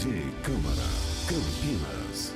TV Câmara Campinas.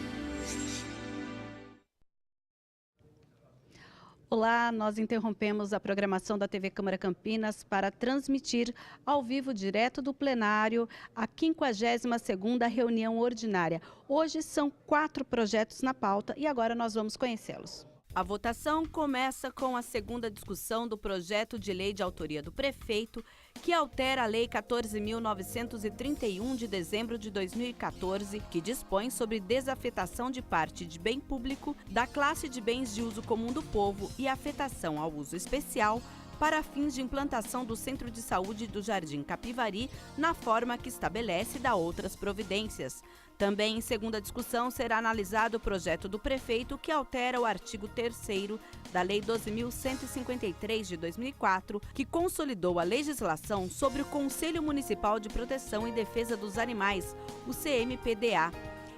Olá, nós interrompemos a programação da TV Câmara Campinas para transmitir ao vivo, direto do plenário, a 52ª reunião ordinária. Hoje são 4 projetos na pauta e agora nós vamos conhecê-los. A votação começa com a segunda discussão do projeto de lei de autoria do prefeito, que altera a Lei 14.931 de dezembro de 2014, que dispõe sobre desafetação de parte de bem público da classe de bens de uso comum do povo e afetação ao uso especial para fins de implantação do Centro de Saúde do Jardim Capivari, na forma que estabelece da outras providências. Também em segunda discussão será analisado o projeto do prefeito que altera o artigo 3º da Lei 12.153 de 2004, que consolidou a legislação sobre o Conselho Municipal de Proteção e Defesa dos Animais, o CMPDA.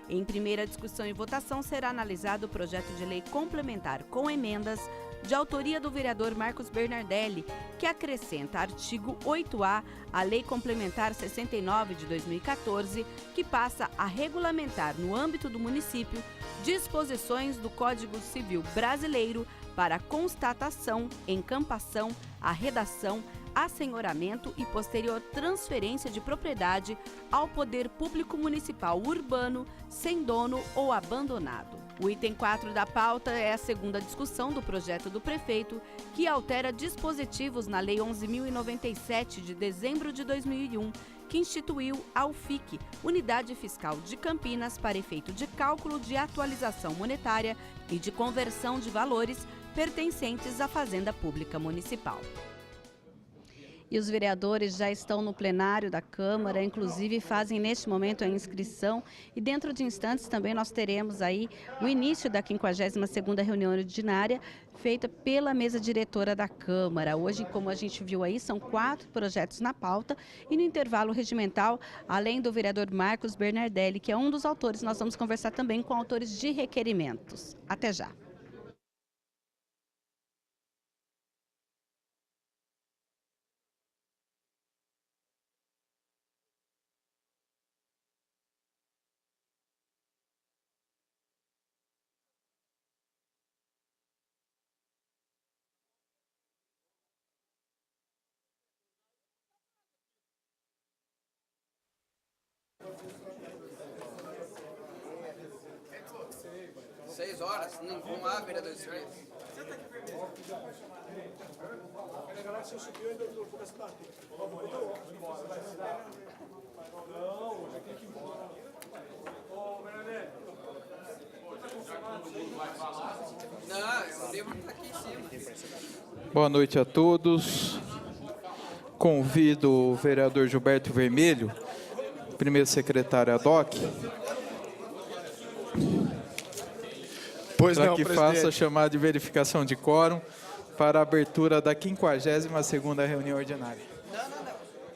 Em primeira discussão e votação será analisado o projeto de lei complementar com emendas de autoria do vereador Marcos Bernardelli, que acrescenta artigo 8A à Lei Complementar 69 de 2014, que passa a regulamentar no âmbito do município disposições do Código Civil Brasileiro para constatação, encampação, arredação, assenhoramento e posterior transferência de propriedade ao poder público municipal urbano sem dono ou abandonado. O item 4 da pauta é a segunda discussão do projeto do prefeito, que altera dispositivos na Lei 11.097 de dezembro de 2001, que instituiu a UFIC, Unidade Fiscal de Campinas, para efeito de cálculo de atualização monetária e de conversão de valores pertencentes à Fazenda Pública Municipal. E os vereadores já estão no plenário da Câmara, inclusive fazem neste momento a inscrição. E dentro de instantes também nós teremos aí o início da 52ª reunião ordinária, feita pela mesa diretora da Câmara. Hoje, como a gente viu aí, são 4 projetos na pauta. E no intervalo regimental, além do vereador Marcos Bernardelli, que é um dos autores, nós vamos conversar também com autores de requerimentos. Até já. Seis horas? Não vão lá, vereador de serviço. Não, o livro está aqui em cima. Boa noite a todos. Convido o vereador Gilberto Vermelho, primeiro secretário ad hoc, para que faça a chamada de verificação de quórum para a abertura da 52ª reunião ordinária.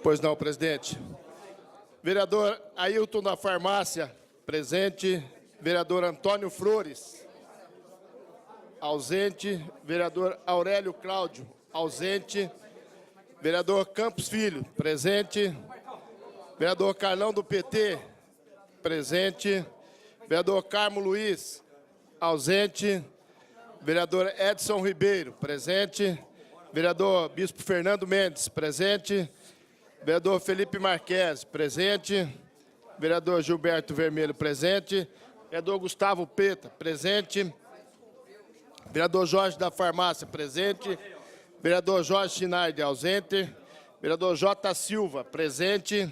Pois não, presidente. Vereador Ailton da Farmácia, presente. Vereador Antônio Flores, ausente. Vereador Aurélio Cláudio, ausente. Vereador Campos Filho, presente. Vereador Carlão do PT, presente. Vereador Carmo Luiz, ausente. Vereador Edson Ribeiro, presente. Vereador Bispo Fernando Mendes, presente. Vereador Felipe Marques, presente. Vereador Gilberto Vermelho, presente. Vereador Gustavo Peta, presente. Vereador Jorge da Farmácia, presente. Vereador Jorge Schneider, ausente. Vereador J. Silva, presente.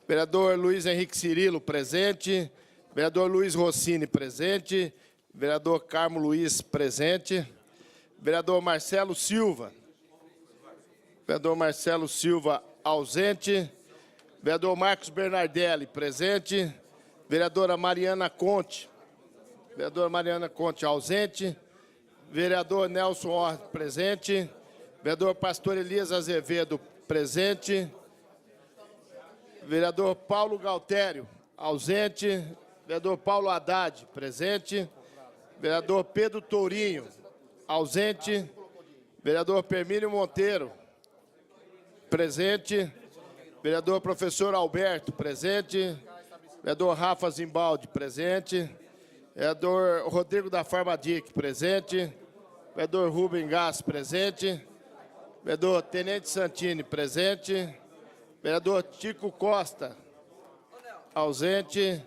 Vereador Luiz Henrique Cirilo, presente. Vereador Luiz Rossini, presente. Vereador Carmo Luiz, presente. Vereador Marcelo Silva. Vereador Marcelo Silva, ausente. Vereador Marcos Bernardelli, presente. Vereadora Mariana Conte. Vereadora Mariana Conte, ausente. Vereador Nelson Orr, presente. Vereador Pastor Elias Azevedo, presente. Vereador Paulo Galtério, ausente. Vereador Paulo Haddad, presente. Vereador Pedro Tourinho, ausente. Vereador Permínio Monteiro, presente. Vereador Professor Alberto, presente. Vereador Rafa Zimbaldi, presente. Vereador Rodrigo da Farmadic, presente. Vereador Rubem Gás, presente. Vereador Tenente Santini, presente. Vereador Tico Costa, ausente.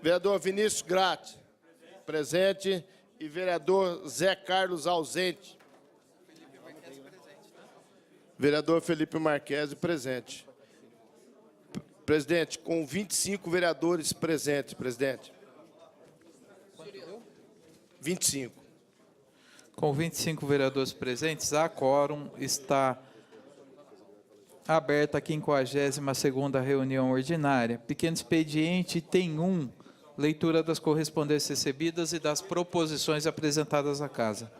Vereador Vinícius Gratti, presente. E vereador Zé Carlos, ausente. Vereador Felipe Marquesi, presente. Presidente, com 25 vereadores presentes, presidente. 25. Com 25 vereadores presentes, há quórum, está aberta a 52ª reunião ordinária. Pequeno expediente, tem leitura das correspondências recebidas e das proposições apresentadas à Casa.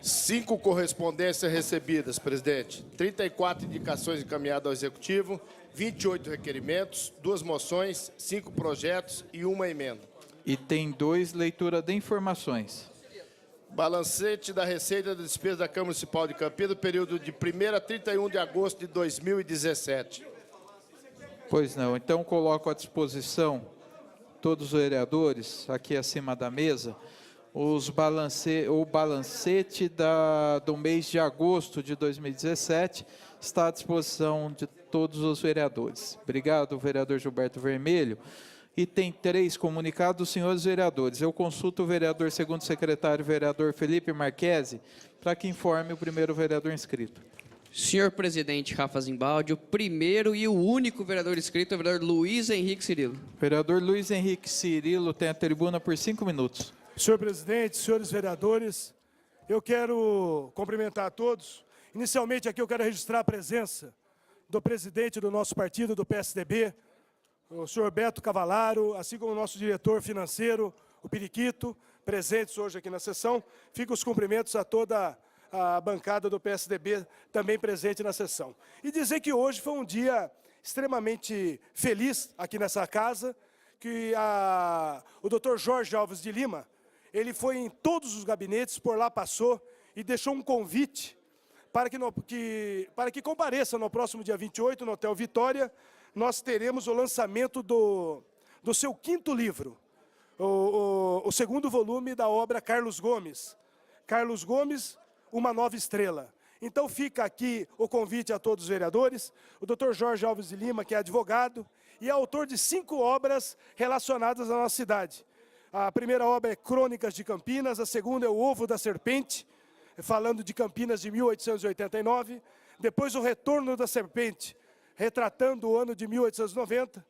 5 correspondências recebidas, presidente. 34 indicações encaminhadas ao Executivo, 28 requerimentos, 2 moções, 5 projetos e 1 emenda. E tem 2, leitura de informações. Balancete da Receita da Despesa da Câmara Municipal de Campinas, do período de 1º a 31 de agosto de 2017. Pois não. Então, coloco à disposição todos os vereadores, aqui acima da mesa, o balancete do mês de agosto de 2017 está à disposição de todos os vereadores. Obrigado, vereador Gilberto Vermelho. E tem 3 comunicados, senhores vereadores. Eu consulto o vereador segundo secretário, vereador Felipe Marquesi, para que informe o primeiro vereador inscrito. Senhor presidente Rafa Zimbaldi, o primeiro e o único vereador inscrito é o vereador Luiz Henrique Cirilo. Vereador Luiz Henrique Cirilo tem a tribuna por 5 minutos. Senhor presidente, senhores vereadores, eu quero cumprimentar a todos. Inicialmente aqui eu quero registrar a presença do presidente do nosso partido, do PSDB, o senhor Beto Cavalaro, assim como o nosso diretor financeiro, o Periquito, presentes hoje aqui na sessão. Fica os cumprimentos a toda a bancada do PSDB também presente na sessão. E dizer que hoje foi um dia extremamente feliz aqui nessa casa, que o doutor Jorge Alves de Lima, ele foi em todos os gabinetes, por lá passou e deixou um convite para que compareça no próximo dia 28, no Hotel Vitória. Nós teremos o lançamento do seu 5º livro, o 2º volume da obra Carlos Gomes. Carlos Gomes, Uma Nova Estrela. Então fica aqui o convite a todos os vereadores. O doutor Jorge Alves de Lima, que é advogado, e é autor de 5 obras relacionadas à nossa cidade. A primeira obra é Crônicas de Campinas, a segunda é O Ovo da Serpente, falando de Campinas de 1889. Depois O Retorno da Serpente, retratando o ano de 1890.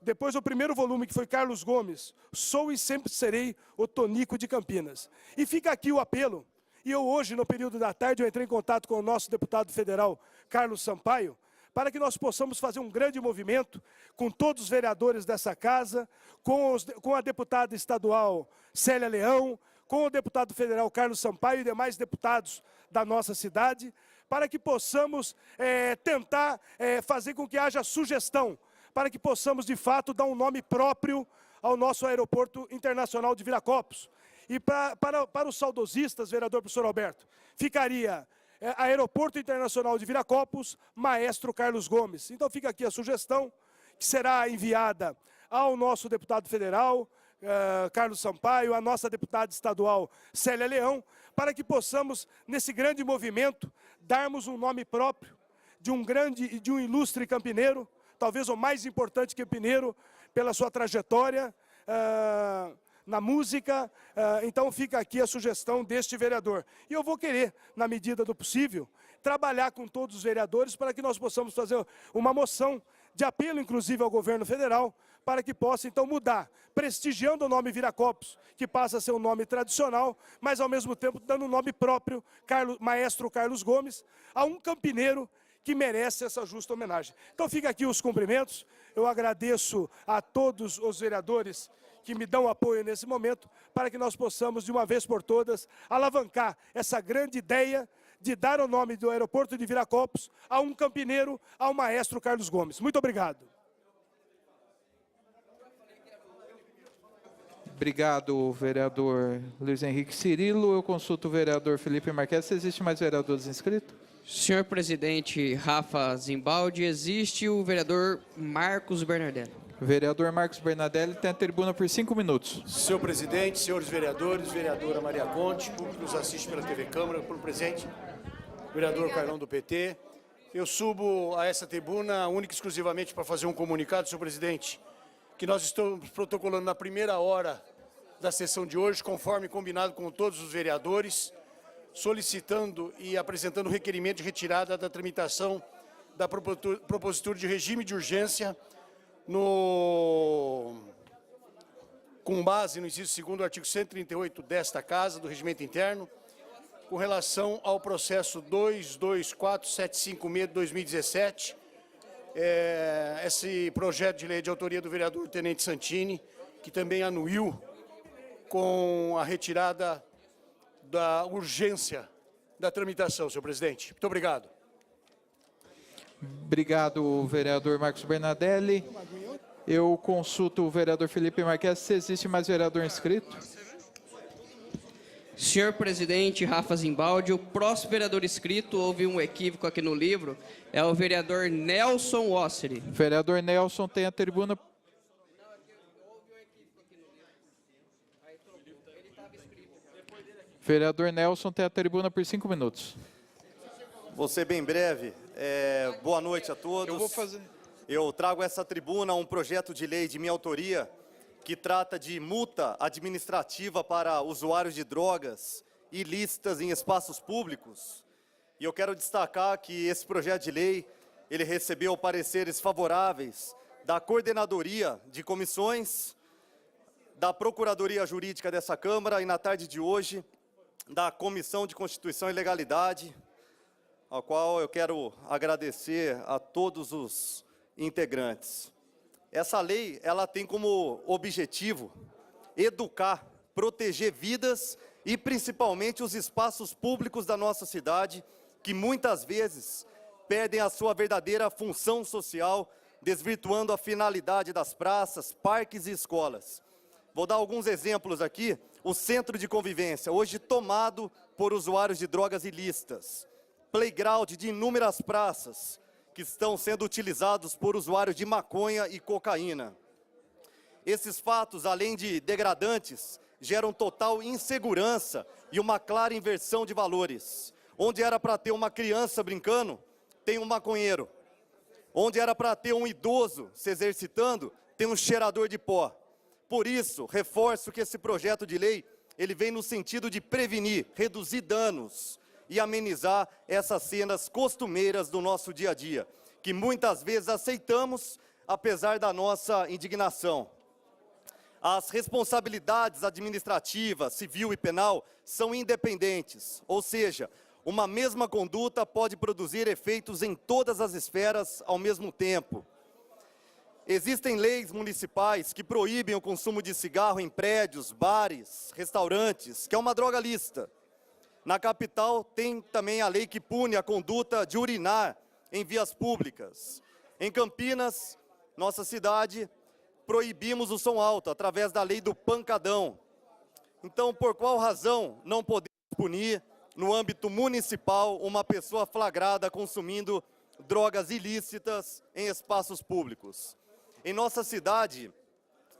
Depois o primeiro volume, que foi Carlos Gomes, Sou e Sempre Serei o Tonico de Campinas. E fica aqui o apelo. E eu hoje, no período da tarde, eu entrei em contato com o nosso deputado federal, Carlos Sampaio, para que nós possamos fazer um grande movimento com todos os vereadores dessa casa, com a deputada estadual Célia Leão, com o deputado federal Carlos Sampaio e demais deputados da nossa cidade, para que possamos tentar fazer com que haja sugestão, para que possamos, de fato, dar um nome próprio ao nosso aeroporto internacional de Viracopos. E para os saudosistas, vereador professor Alberto, ficaria Aeroporto Internacional de Viracopos, Maestro Carlos Gomes. Então fica aqui a sugestão, que será enviada ao nosso deputado federal, Carlos Sampaio, a nossa deputada estadual Célia Leão, para que possamos, nesse grande movimento, darmos um nome próprio de um ilustre campineiro, talvez o mais importante campineiro pela sua trajetória na música. Então fica aqui a sugestão deste vereador. E eu vou querer, na medida do possível, trabalhar com todos os vereadores para que nós possamos fazer uma moção de apelo, inclusive, ao governo federal, para que possa, então, mudar, prestigiando o nome Viracopos, que passa a ser um nome tradicional, mas, ao mesmo tempo, dando um nome próprio, Maestro Carlos Gomes, a um campineiro que merece essa justa homenagem. Então, fica aqui os cumprimentos. Eu agradeço a todos os vereadores que me dão apoio nesse momento, para que nós possamos, de uma vez por todas, alavancar essa grande ideia de dar o nome do aeroporto de Viracopos a um campineiro, ao Maestro Carlos Gomes. Muito obrigado. Obrigado, vereador Luiz Henrique Cirilo. Eu consulto o vereador Felipe Marquesi. Existe mais vereadores inscritos? Senhor presidente Rafa Zimbaldi, existe o vereador Marcos Bernardelli. Vereador Marcos Bernadelli tem a tribuna por 5 minutos. Senhor presidente, senhores vereadores, vereadora Maria Conte, público que nos assiste pela TV Câmara, pelo presente, vereador Carlão do PT. Eu subo a essa tribuna única e exclusivamente para fazer um comunicado, senhor presidente, que nós estamos protocolando na primeira hora da sessão de hoje, conforme combinado com todos os vereadores, solicitando e apresentando o requerimento de retirada da tramitação da propositura de regime de urgência com base no inciso 2º do artigo 138 desta Casa, do Regimento Interno, com relação ao processo 224756 de 2017, esse projeto de lei de autoria do vereador Tenente Santini, que também anuiu com a retirada da urgência da tramitação, senhor presidente. Muito obrigado. Obrigado, vereador Marcos Bernadelli. Eu consulto o vereador Felipe Marques se existe mais vereador inscrito. Senhor presidente, Rafa Zimbaldi, o próximo vereador inscrito, houve um equívoco aqui no livro, é o vereador Nelson Osseri. Vereador Nelson tem a tribuna. Vereador Nelson tem a tribuna por 5 minutos. Vou ser bem breve. Boa noite a todos. Eu trago essa tribuna um projeto de lei de minha autoria que trata de multa administrativa para usuários de drogas ilícitas em espaços públicos. E eu quero destacar que esse projeto de lei, ele recebeu pareceres favoráveis da Coordenadoria de Comissões, da Procuradoria Jurídica dessa Câmara e, na tarde de hoje, da Comissão de Constituição e Legalidade, ao qual eu quero agradecer a todos os integrantes. Essa lei, ela tem como objetivo educar, proteger vidas e principalmente os espaços públicos da nossa cidade, que muitas vezes perdem a sua verdadeira função social, desvirtuando a finalidade das praças, parques e escolas. Vou dar alguns exemplos aqui. O centro de convivência, hoje tomado por usuários de drogas ilícitas. Playground de inúmeras praças, que estão sendo utilizados por usuários de maconha e cocaína. Esses fatos, além de degradantes, geram total insegurança e uma clara inversão de valores. Onde era para ter uma criança brincando, tem um maconheiro. Onde era para ter um idoso se exercitando, tem um cheirador de pó. Por isso, reforço que esse projeto de lei, ele vem no sentido de prevenir, reduzir danos e amenizar essas cenas costumeiras do nosso dia a dia, que muitas vezes aceitamos, apesar da nossa indignação. As responsabilidades administrativa, civil e penal são independentes, ou seja, uma mesma conduta pode produzir efeitos em todas as esferas ao mesmo tempo. Existem leis municipais que proíbem o consumo de cigarro em prédios, bares, restaurantes, que é uma droga lícita. Na capital tem também a lei que pune a conduta de urinar em vias públicas. Em Campinas, nossa cidade, proibimos o som alto através da lei do pancadão. Então, por qual razão não podemos punir, no âmbito municipal, uma pessoa flagrada consumindo drogas ilícitas em espaços públicos? Em nossa cidade,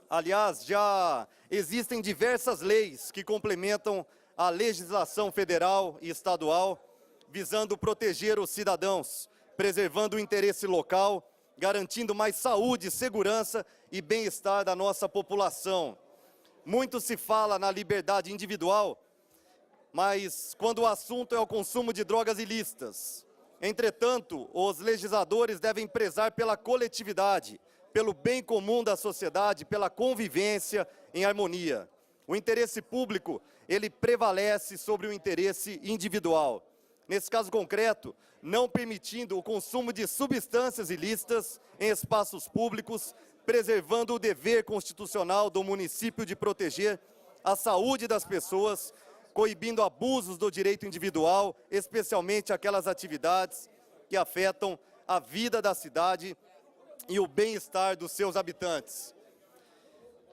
aliás, já existem diversas leis que complementam a legislação federal e estadual, visando proteger os cidadãos, preservando o interesse local, garantindo mais saúde, segurança e bem-estar da nossa população. Muito se fala na liberdade individual, mas quando o assunto é o consumo de drogas ilícitas. Entretanto, os legisladores devem prezar pela coletividade, pelo bem comum da sociedade, pela convivência em harmonia. O interesse público, ele prevalece sobre o interesse individual. Nesse caso concreto, não permitindo o consumo de substâncias ilícitas em espaços públicos, preservando o dever constitucional do município de proteger a saúde das pessoas, coibindo abusos do direito individual, especialmente aquelas atividades que afetam a vida da cidade e o bem-estar dos seus habitantes.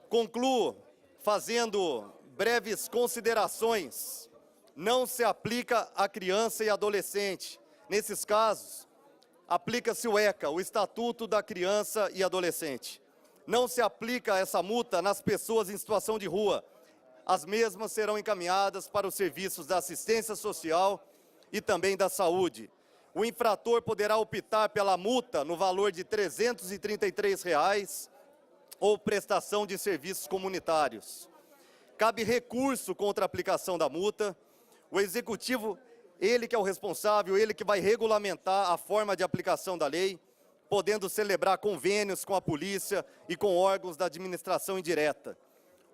Concluo fazendo breves considerações. Não se aplica a criança e adolescente. Nesses casos, aplica-se o ECA, o Estatuto da Criança e Adolescente. não se aplica essa multa nas pessoas em situação de rua. As mesmas serão encaminhadas para os serviços da assistência social e também da saúde. O infrator poderá optar pela multa no valor de R$ 333 ou prestação de serviços comunitários. Cabe recurso contra a aplicação da multa. O executivo, ele que é o responsável, ele que vai regulamentar a forma de aplicação da lei, podendo celebrar convênios com a polícia e com órgãos da administração indireta.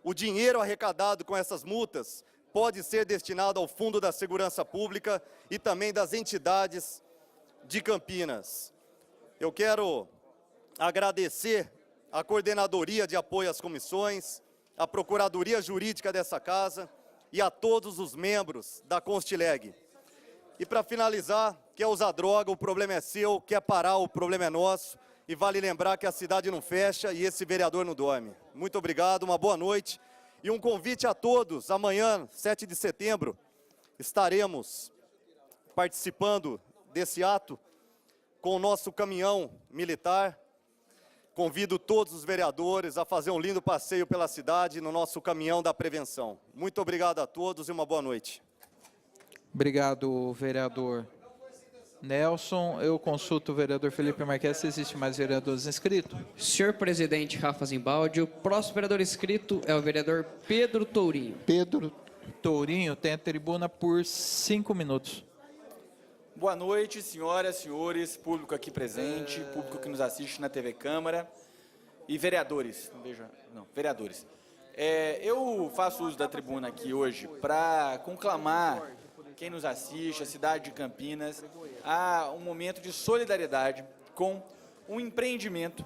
O dinheiro arrecadado com essas multas pode ser destinado ao Fundo da Segurança Pública e também das entidades de Campinas. Eu quero agradecer a Coordenadoria de Apoio às Comissões, a Procuradoria Jurídica dessa Casa e a todos os membros da Constileg. E para finalizar, quer usar droga, o problema é seu, quer parar, o problema é nosso. E vale lembrar que a cidade não fecha e esse vereador não dorme. Muito obrigado, uma boa noite. E um convite a todos, amanhã, 7 de setembro, estaremos participando desse ato com o nosso caminhão militar. Convido todos os vereadores a fazer um lindo passeio pela cidade no nosso caminhão da prevenção. Muito obrigado a todos e uma boa noite. Obrigado, vereador Nelson. Eu consulto o vereador Felipe Marques, se existe mais vereadores inscritos. Senhor presidente Rafa Zimbaldi, o próximo vereador inscrito é o vereador Pedro Tourinho. Pedro Tourinho tem a tribuna por 5 minutos. Boa noite, senhoras, senhores, público aqui presente, público que nos assiste na TV Câmara e vereadores. Vereadores. Eu faço uso da tribuna aqui hoje para conclamar quem nos assiste, a cidade de Campinas, a um momento de solidariedade com um empreendimento,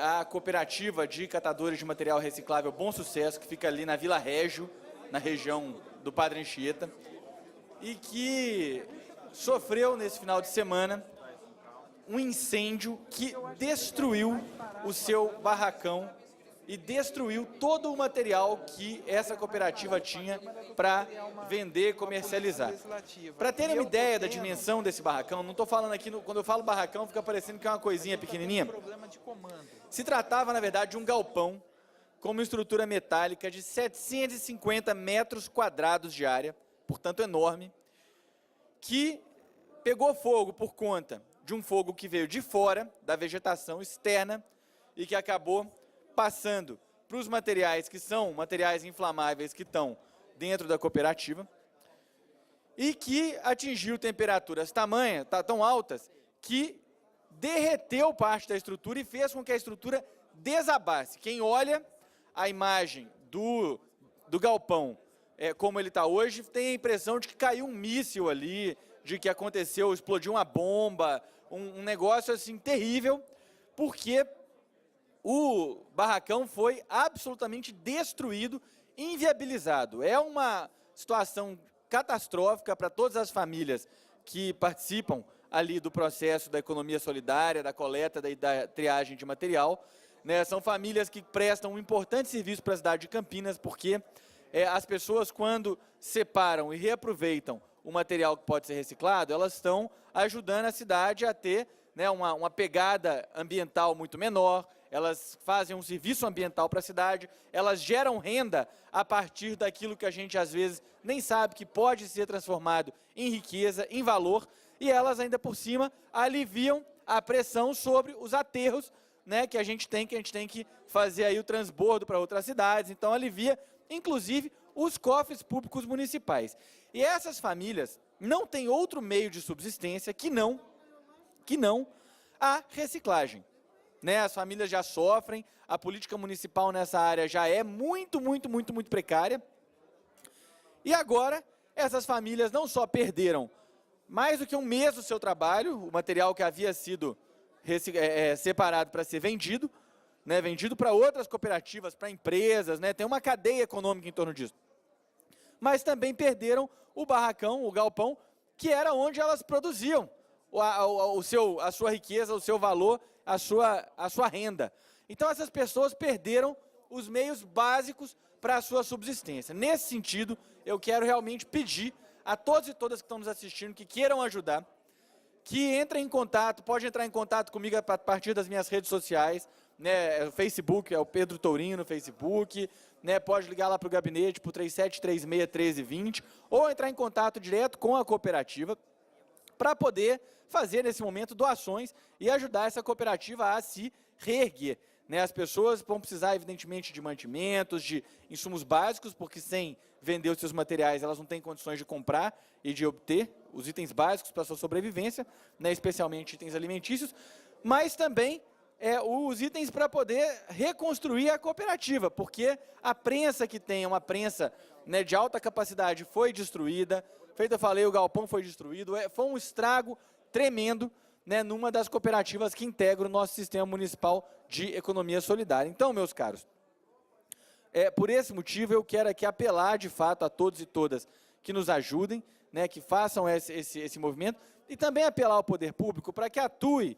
a cooperativa de catadores de material reciclável Bom Sucesso, que fica ali na Vila Régio, na região do Padre Anchieta, e que sofreu nesse final de semana um incêndio que destruiu o seu barracão e destruiu todo o material que essa cooperativa tinha para vender e comercializar. Para terem uma ideia da dimensão desse barracão, não estou falando aqui, quando eu falo barracão, fica parecendo que é uma coisinha pequenininha. Se tratava, na verdade, de um galpão com uma estrutura metálica de 750 metros quadrados de área, portanto enorme, que pegou fogo por conta de um fogo que veio de fora, da vegetação externa, e que acabou passando para os materiais que são materiais inflamáveis que estão dentro da cooperativa, e que atingiu temperaturas tão altas, que derreteu parte da estrutura e fez com que a estrutura desabasse. Quem olha a imagem do galpão, como ele está hoje, tem a impressão de que caiu um míssil ali, de que explodiu uma bomba, um negócio assim terrível, porque o barracão foi absolutamente destruído, inviabilizado. É uma situação catastrófica para todas as famílias que participam ali do processo da economia solidária, da coleta e da triagem de material, né? São famílias que prestam um importante serviço para a cidade de Campinas, porque as pessoas, quando separam e reaproveitam o material que pode ser reciclado, elas estão ajudando a cidade a ter, né, uma pegada ambiental muito menor, elas fazem um serviço ambiental para a cidade, elas geram renda a partir daquilo que a gente às vezes nem sabe que pode ser transformado em riqueza, em valor, e elas ainda por cima aliviam a pressão sobre os aterros, né, que a gente tem que fazer aí o transbordo para outras cidades, então alivia inclusive os cofres públicos municipais. E essas famílias não têm outro meio de subsistência que não a reciclagem. Né, as famílias já sofrem, a política municipal nessa área já é muito precária. E agora, essas famílias não só perderam mais do que um mês do seu trabalho, o material que havia sido separado para ser vendido, né, vendido para outras cooperativas, para empresas, né, tem uma cadeia econômica em torno disso. Mas também perderam o barracão, o galpão, que era onde elas produziam a sua riqueza, o seu valor, a sua renda. Então, essas pessoas perderam os meios básicos para a sua subsistência. Nesse sentido, eu quero realmente pedir a todos e todas que estão nos assistindo, que queiram ajudar, que entrem em contato, pode entrar em contato comigo a partir das minhas redes sociais, né, o Facebook, é o Pedro Tourinho no Facebook, né, pode ligar lá para o gabinete, para o 3736-1320, ou entrar em contato direto com a cooperativa para poder fazer, nesse momento, doações e ajudar essa cooperativa a se reerguer. Né, as pessoas vão precisar, evidentemente, de mantimentos, de insumos básicos, porque sem vender os seus materiais, elas não têm condições de comprar e de obter os itens básicos para a sua sobrevivência, né, especialmente itens alimentícios, mas também os itens para poder reconstruir a cooperativa, porque a prensa que tem, uma prensa, né, de alta capacidade, foi destruída, feito eu falei, o galpão foi destruído, foi um estrago tremendo, né, numa das cooperativas que integram o nosso sistema municipal de economia solidária. Então, meus caros, por esse motivo eu quero aqui apelar de fato a todos e todas que nos ajudem, né, que façam esse movimento, e também apelar ao poder público para que atue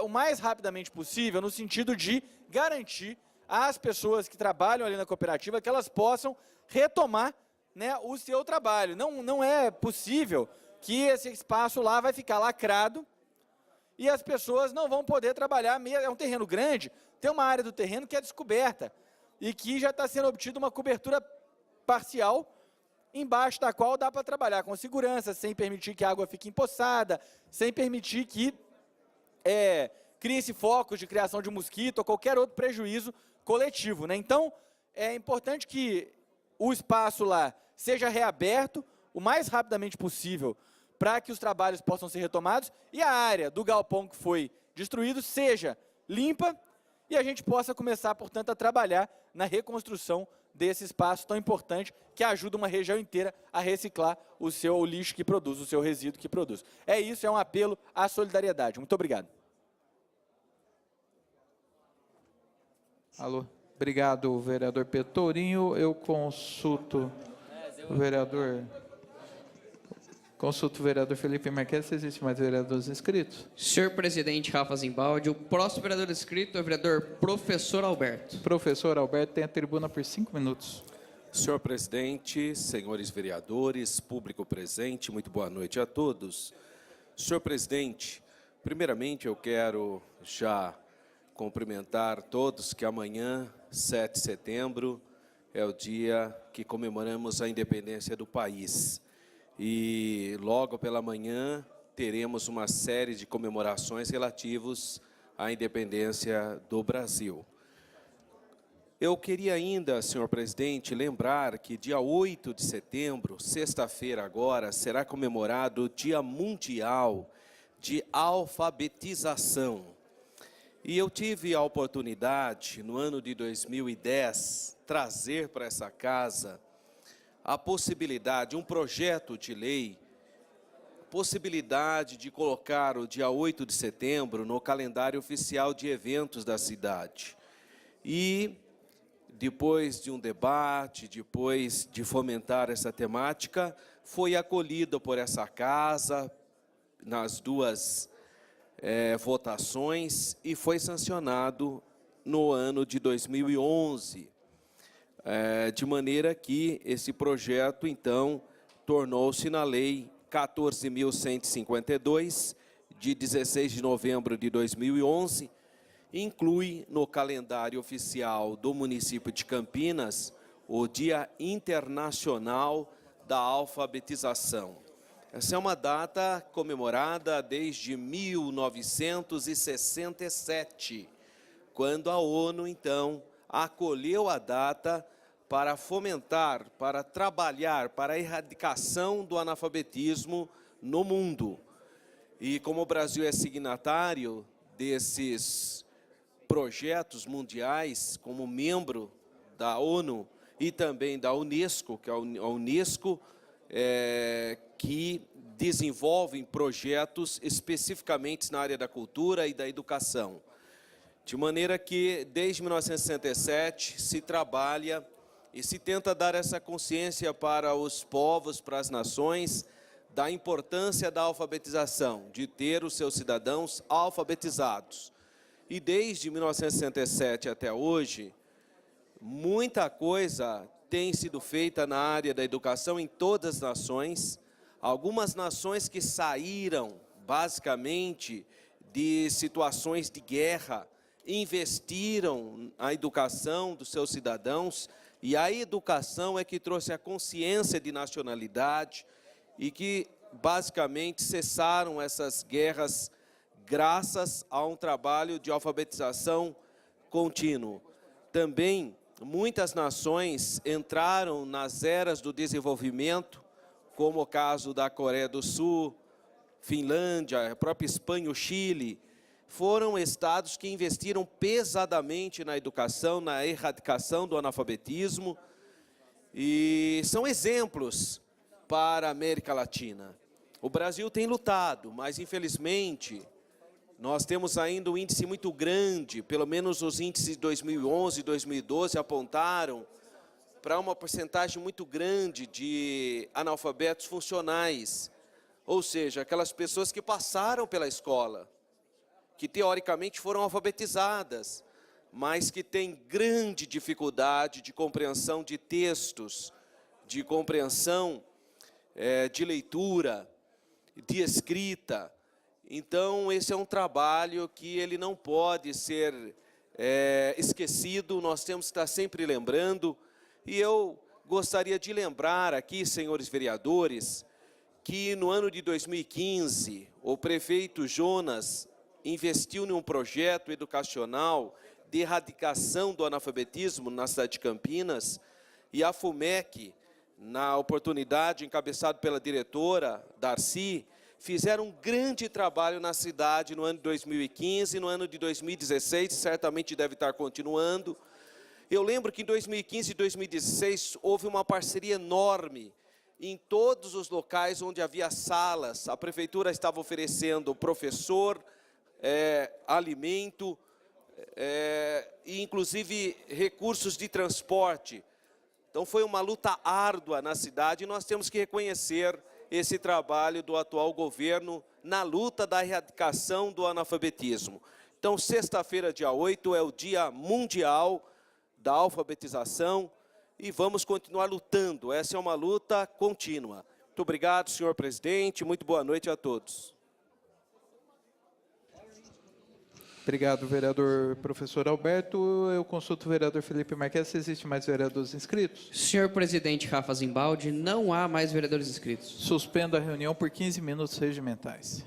o mais rapidamente possível no sentido de garantir às pessoas que trabalham ali na cooperativa que elas possam retomar, né, o seu trabalho. Não é possível que esse espaço lá vai ficar lacrado e as pessoas não vão poder trabalhar. É um terreno grande, tem uma área do terreno que é descoberta e que já está sendo obtida uma cobertura parcial, embaixo da qual dá para trabalhar com segurança, sem permitir que a água fique empoçada, sem permitir que cria-se focos de criação de mosquito ou qualquer outro prejuízo coletivo, né? Então, é importante que o espaço lá seja reaberto o mais rapidamente possível para que os trabalhos possam ser retomados e a área do galpão que foi destruído seja limpa e a gente possa começar, portanto, a trabalhar na reconstrução desse espaço tão importante que ajuda uma região inteira a reciclar o seu lixo que produz, o seu resíduo que produz. É isso, é um apelo à solidariedade. Muito obrigado. Alô. Obrigado, vereador Pedro Tourinho. Eu consulto o vereador Felipe Marques. Se existe mais vereadores inscritos? Senhor presidente Rafa Zimbaldi, o próximo vereador inscrito é o vereador Professor Alberto. Professor Alberto tem a tribuna por 5 minutos. Senhor presidente, senhores vereadores, público presente, muito boa noite a todos. Senhor presidente, primeiramente eu quero já cumprimentar todos que amanhã, 7 de setembro, é o dia que comemoramos a independência do país. E logo pela manhã teremos uma série de comemorações relativas à independência do Brasil. Eu queria ainda, senhor presidente, lembrar que dia 8 de setembro, sexta-feira agora, será comemorado o Dia Mundial de Alfabetização. E eu tive a oportunidade, no ano de 2010, trazer para essa casa a possibilidade, um projeto de lei, possibilidade de colocar o dia 8 de setembro no calendário oficial de eventos da cidade. E, depois de um debate, depois de fomentar essa temática, foi acolhida por essa casa, nas duas votações, e foi sancionado no ano de 2011, de maneira que esse projeto, então, tornou-se na Lei 14.152, de 16 de novembro de 2011, inclui no calendário oficial do município de Campinas o Dia Internacional da Alfabetização. Essa é uma data comemorada desde 1967, quando a ONU, então, acolheu a data para fomentar, para trabalhar para a erradicação do analfabetismo no mundo. E como o Brasil é signatário desses projetos mundiais, como membro da ONU e também da Unesco, que é a Unesco, que desenvolvem projetos especificamente na área da cultura e da educação. De maneira que, desde 1967, se trabalha e se tenta dar essa consciência para os povos, para as nações, da importância da alfabetização, de ter os seus cidadãos alfabetizados. E desde 1967 até hoje, muita coisa tem sido feita na área da educação em todas as nações. Algumas nações que saíram, basicamente, de situações de guerra, investiram na educação dos seus cidadãos, e a educação é que trouxe a consciência de nacionalidade e que, basicamente, cessaram essas guerras graças a um trabalho de alfabetização contínuo. Também, muitas nações entraram nas eras do desenvolvimento, como o caso da Coreia do Sul, Finlândia, a própria Espanha, o Chile, foram estados que investiram pesadamente na educação, na erradicação do analfabetismo, e são exemplos para a América Latina. O Brasil tem lutado, mas, infelizmente, nós temos ainda um índice muito grande, pelo menos os índices de 2011 e 2012 apontaram para uma porcentagem muito grande de analfabetos funcionais, ou seja, aquelas pessoas que passaram pela escola, que teoricamente foram alfabetizadas, mas que têm grande dificuldade de compreensão de textos, de compreensão de leitura, de escrita. Então, esse é um trabalho que ele não pode ser esquecido, nós temos que estar sempre lembrando. E eu gostaria de lembrar aqui, senhores vereadores, que no ano de 2015, o prefeito Jonas investiu em um projeto educacional de erradicação do analfabetismo na cidade de Campinas, e a FUMEC, na oportunidade, encabeçado pela diretora Darcy, fizeram um grande trabalho na cidade no ano de 2015, no ano de 2016, certamente deve estar continuando. Eu lembro que em 2015 e 2016 houve uma parceria enorme em todos os locais onde havia salas. A prefeitura estava oferecendo professor, alimento, e inclusive recursos de transporte. Então foi uma luta árdua na cidade e nós temos que reconhecer esse trabalho do atual governo na luta da erradicação do analfabetismo. Então, sexta-feira, dia 8, é o Dia Mundial da Alfabetização e vamos continuar lutando. Essa é uma luta contínua. Muito obrigado, senhor presidente. Muito boa noite a todos. Obrigado, vereador professor Alberto. Eu consulto o vereador Felipe Marques se existe mais vereadores inscritos. Senhor presidente Rafa Zimbaldi, não há mais vereadores inscritos. Suspendo a reunião por 15 minutos regimentais.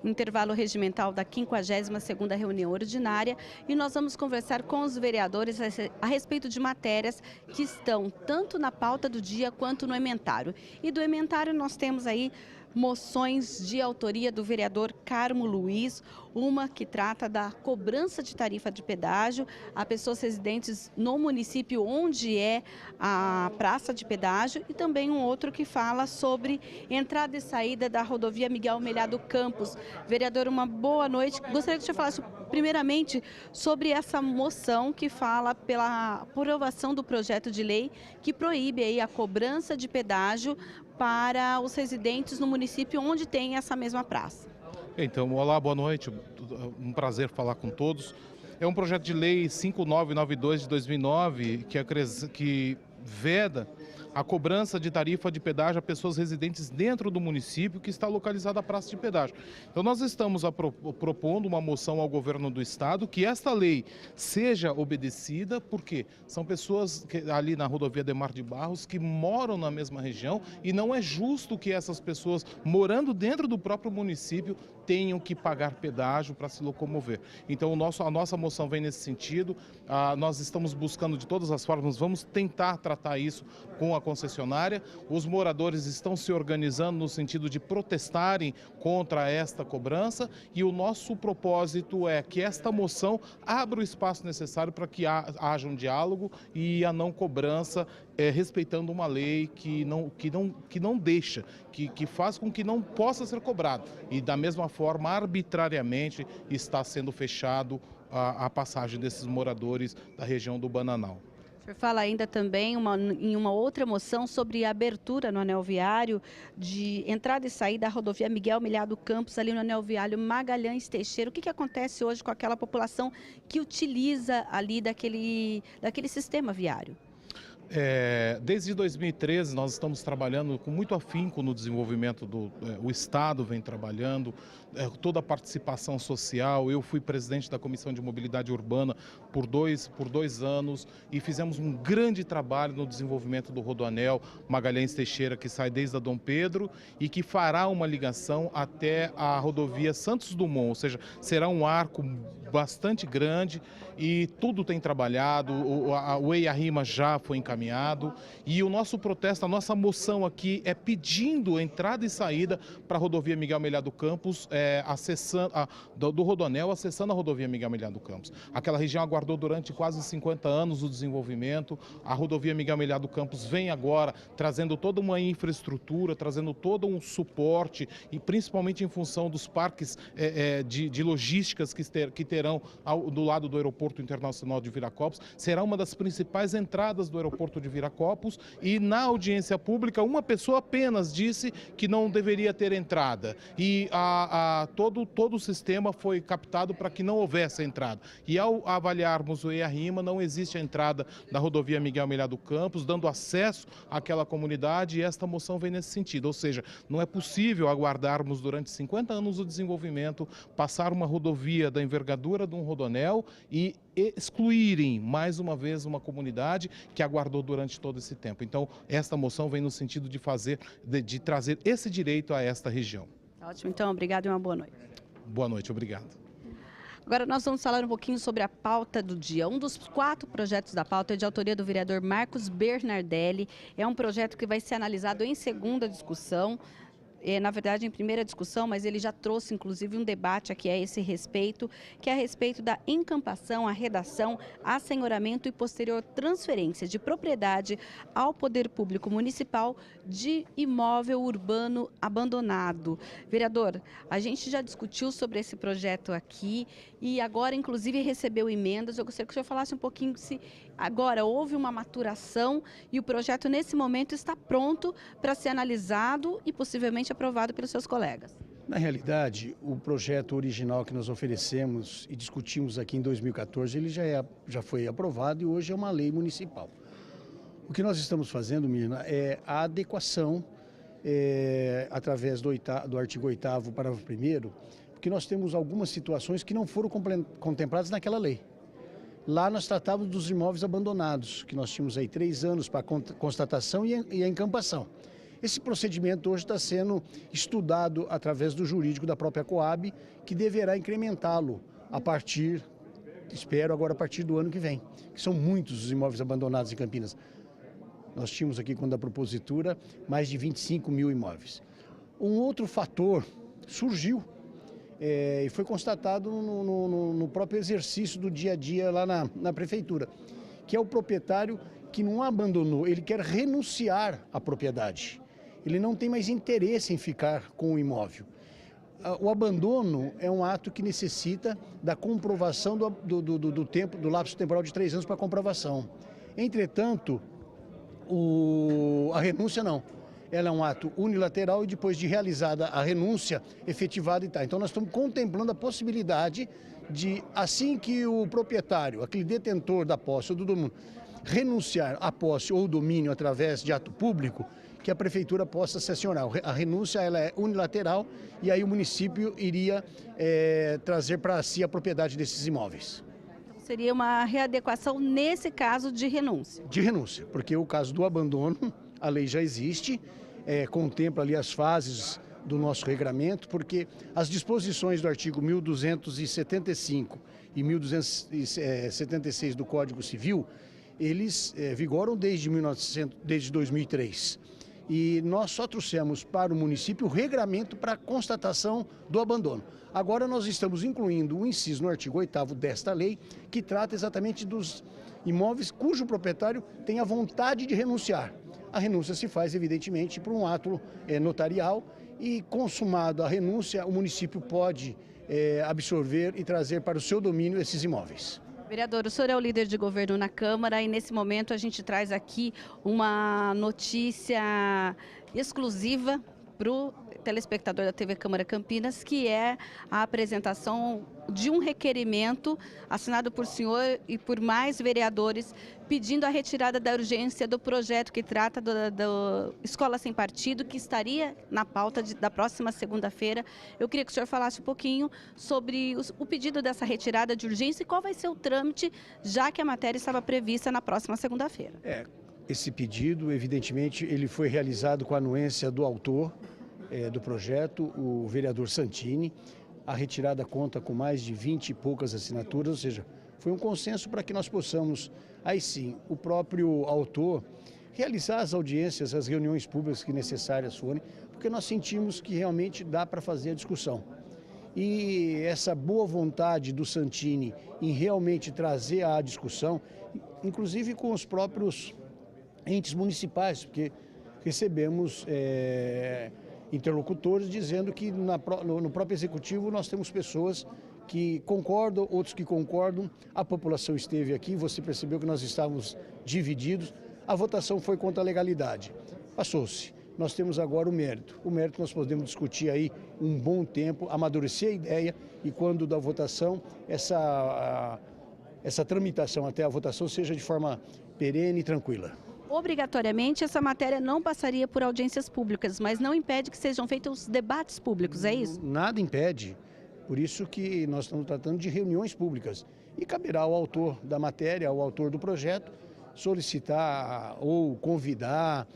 Intervalo regimental da 52ª reunião ordinária, e nós vamos conversar com os vereadores a respeito de matérias que estão tanto na pauta do dia quanto no ementário. E do ementário nós temos aí moções de autoria do vereador Carmo Luiz, uma que trata da cobrança de tarifa de pedágio a pessoas residentes no município onde é a praça de pedágio, e também um outro que fala sobre entrada e saída da rodovia Miguel Melhado Campos. Vereador, uma boa noite. Gostaria que o senhor falasse primeiramente sobre essa moção que fala pela aprovação do projeto de lei que proíbe aí a cobrança de pedágio para os residentes no município onde tem essa mesma praça. Então, olá, boa noite, um prazer falar com todos. É um projeto de lei 5992 de 2009 que veda a cobrança de tarifa de pedágio a pessoas residentes dentro do município que está localizada a praça de pedágio. Então nós estamos propondo uma moção ao governo do estado que esta lei seja obedecida, porque são pessoas ali na rodovia Demar de Barros que moram na mesma região e não é justo que essas pessoas morando dentro do próprio município tenham que pagar pedágio para se locomover. Então a nossa moção vem nesse sentido, nós estamos buscando de todas as formas, vamos tentar tratar isso com concessionária. Os moradores estão se organizando no sentido de protestarem contra esta cobrança e o nosso propósito é que esta moção abra o espaço necessário para que haja um diálogo e a não cobrança, respeitando uma lei que não deixa, que faz com que não possa ser cobrado. E da mesma forma, arbitrariamente, está sendo fechado a passagem desses moradores da região do Bananal. O senhor fala ainda também em uma outra moção sobre a abertura no anel viário de entrada e saída da rodovia Miguel Milhado Campos, ali no anel viário Magalhães Teixeira. O que acontece hoje com aquela população que utiliza ali daquele sistema viário? Desde 2013 nós estamos trabalhando com muito afinco no desenvolvimento o Estado vem trabalhando, toda a participação social. Eu fui presidente da Comissão de Mobilidade Urbana por dois anos e fizemos um grande trabalho no desenvolvimento do Rodoanel Magalhães Teixeira, que sai desde a Dom Pedro e que fará uma ligação até a rodovia Santos Dumont, ou seja, será um arco bastante grande e tudo tem trabalhado, o EIA-RIMA já foi encaminhado e o nosso protesto, a nossa moção aqui é pedindo entrada e saída para a rodovia Miguel Milhado Campos, do Rodoanel acessando a rodovia Miguel Milhado Campos. Aquela região aguardou durante quase 50 anos o desenvolvimento, a rodovia Miguel Milhado Campos vem agora trazendo toda uma infraestrutura, trazendo todo um suporte e principalmente em função dos parques de logísticas que terão do lado do Aeroporto Internacional de Viracopos, será uma das principais entradas do aeroporto de Viracopos e na audiência pública uma pessoa apenas disse que não deveria ter entrada e todo o sistema foi captado para que não houvesse entrada. E ao avaliarmos o EIA-RIMA, não existe a entrada da rodovia Miguel Milhado Campos, dando acesso àquela comunidade e esta moção vem nesse sentido, ou seja, não é possível aguardarmos durante 50 anos o desenvolvimento, passar uma rodovia da envergadura de um rodoanel e excluírem mais uma vez uma comunidade que aguardou durante todo esse tempo. Então, esta moção vem no sentido de trazer esse direito a esta região. Ótimo, então, obrigado e uma boa noite. Boa noite, obrigado. Agora nós vamos falar um pouquinho sobre a pauta do dia. Um dos 4 projetos da pauta é de autoria do vereador Marcos Bernardelli. É um projeto que vai ser analisado em segunda discussão. Na verdade, em primeira discussão, mas ele já trouxe, inclusive, um debate aqui a esse respeito, que é a respeito da encampação, arredação, assenhoramento e posterior transferência de propriedade ao poder público municipal de imóvel urbano abandonado. Vereador, a gente já discutiu sobre esse projeto aqui e agora, inclusive, recebeu emendas. Eu gostaria que o senhor falasse um pouquinho se agora houve uma maturação e o projeto, nesse momento, está pronto para ser analisado e possivelmente aprovado pelos seus colegas. Na realidade, o projeto original que nós oferecemos e discutimos aqui em 2014, ele já foi aprovado e hoje é uma lei municipal. O que nós estamos fazendo, Mirna, é a adequação através do artigo 8º, parágrafo 1º, porque nós temos algumas situações que não foram contempladas naquela lei. Lá nós tratávamos dos imóveis abandonados, que nós tínhamos aí 3 anos para constatação e a encampação. Esse procedimento hoje está sendo estudado através do jurídico da própria Coab, que deverá incrementá-lo espero agora a partir do ano que vem, que são muitos os imóveis abandonados em Campinas. Nós tínhamos aqui, quando a propositura, mais de 25 mil imóveis. Um outro fator surgiu e foi constatado no próprio exercício do dia a dia lá na prefeitura, que é o proprietário que não abandonou, ele quer renunciar à propriedade. Ele não tem mais interesse em ficar com o imóvel. O abandono é um ato que necessita da comprovação do lapso temporal de 3 anos para comprovação. Entretanto, a renúncia não. Ela é um ato unilateral e depois de realizada a renúncia, efetivada e tal. Então nós estamos contemplando a possibilidade de, assim que o proprietário, aquele detentor da posse ou do domínio, renunciar à posse ou domínio através de ato público, que a prefeitura possa sancionar. A renúncia ela é unilateral e aí o município iria trazer para si a propriedade desses imóveis. Seria uma readequação nesse caso de renúncia? De renúncia, porque o caso do abandono, a lei já existe, contempla ali as fases do nosso regramento, porque as disposições do artigo 1275 e 1276 do Código Civil, eles vigoram desde 2003. E nós só trouxemos para o município o regramento para constatação do abandono. Agora nós estamos incluindo o inciso no artigo 8º desta lei, que trata exatamente dos imóveis cujo proprietário tem a vontade de renunciar. A renúncia se faz, evidentemente, por um ato notarial e, consumado a renúncia, o município pode absorver e trazer para o seu domínio esses imóveis. Vereador, o senhor é o líder de governo na Câmara e nesse momento a gente traz aqui uma notícia exclusiva para o telespectador da TV Câmara Campinas, que é a apresentação de um requerimento assinado por senhor e por mais vereadores pedindo a retirada da urgência do projeto que trata do Escola Sem Partido, que estaria na pauta da próxima segunda-feira. Eu queria que o senhor falasse um pouquinho sobre o pedido dessa retirada de urgência e qual vai ser o trâmite, já que a matéria estava prevista na próxima segunda-feira. Esse pedido, evidentemente, ele foi realizado com a anuência do autor do projeto, o vereador Santini. A retirada conta com mais de 20 e poucas assinaturas, ou seja, foi um consenso para que nós possamos, aí sim, o próprio autor, realizar as audiências, as reuniões públicas que necessárias forem, porque nós sentimos que realmente dá para fazer a discussão. E essa boa vontade do Santini em realmente trazer a discussão, inclusive com os próprios entes municipais, porque recebemos interlocutores dizendo que no próprio executivo nós temos pessoas que concordam, outros que concordam. A população esteve aqui, você percebeu que nós estávamos divididos. A votação foi contra a legalidade. Passou-se. Nós temos agora o mérito. O mérito nós podemos discutir aí um bom tempo, amadurecer a ideia e quando da votação, essa tramitação até a votação seja de forma perene e tranquila. Obrigatoriamente, essa matéria não passaria por audiências públicas, mas não impede que sejam feitos debates públicos, é isso? Nada impede, por isso que nós estamos tratando de reuniões públicas. E caberá ao autor da matéria, ao autor do projeto, solicitar ou convidar,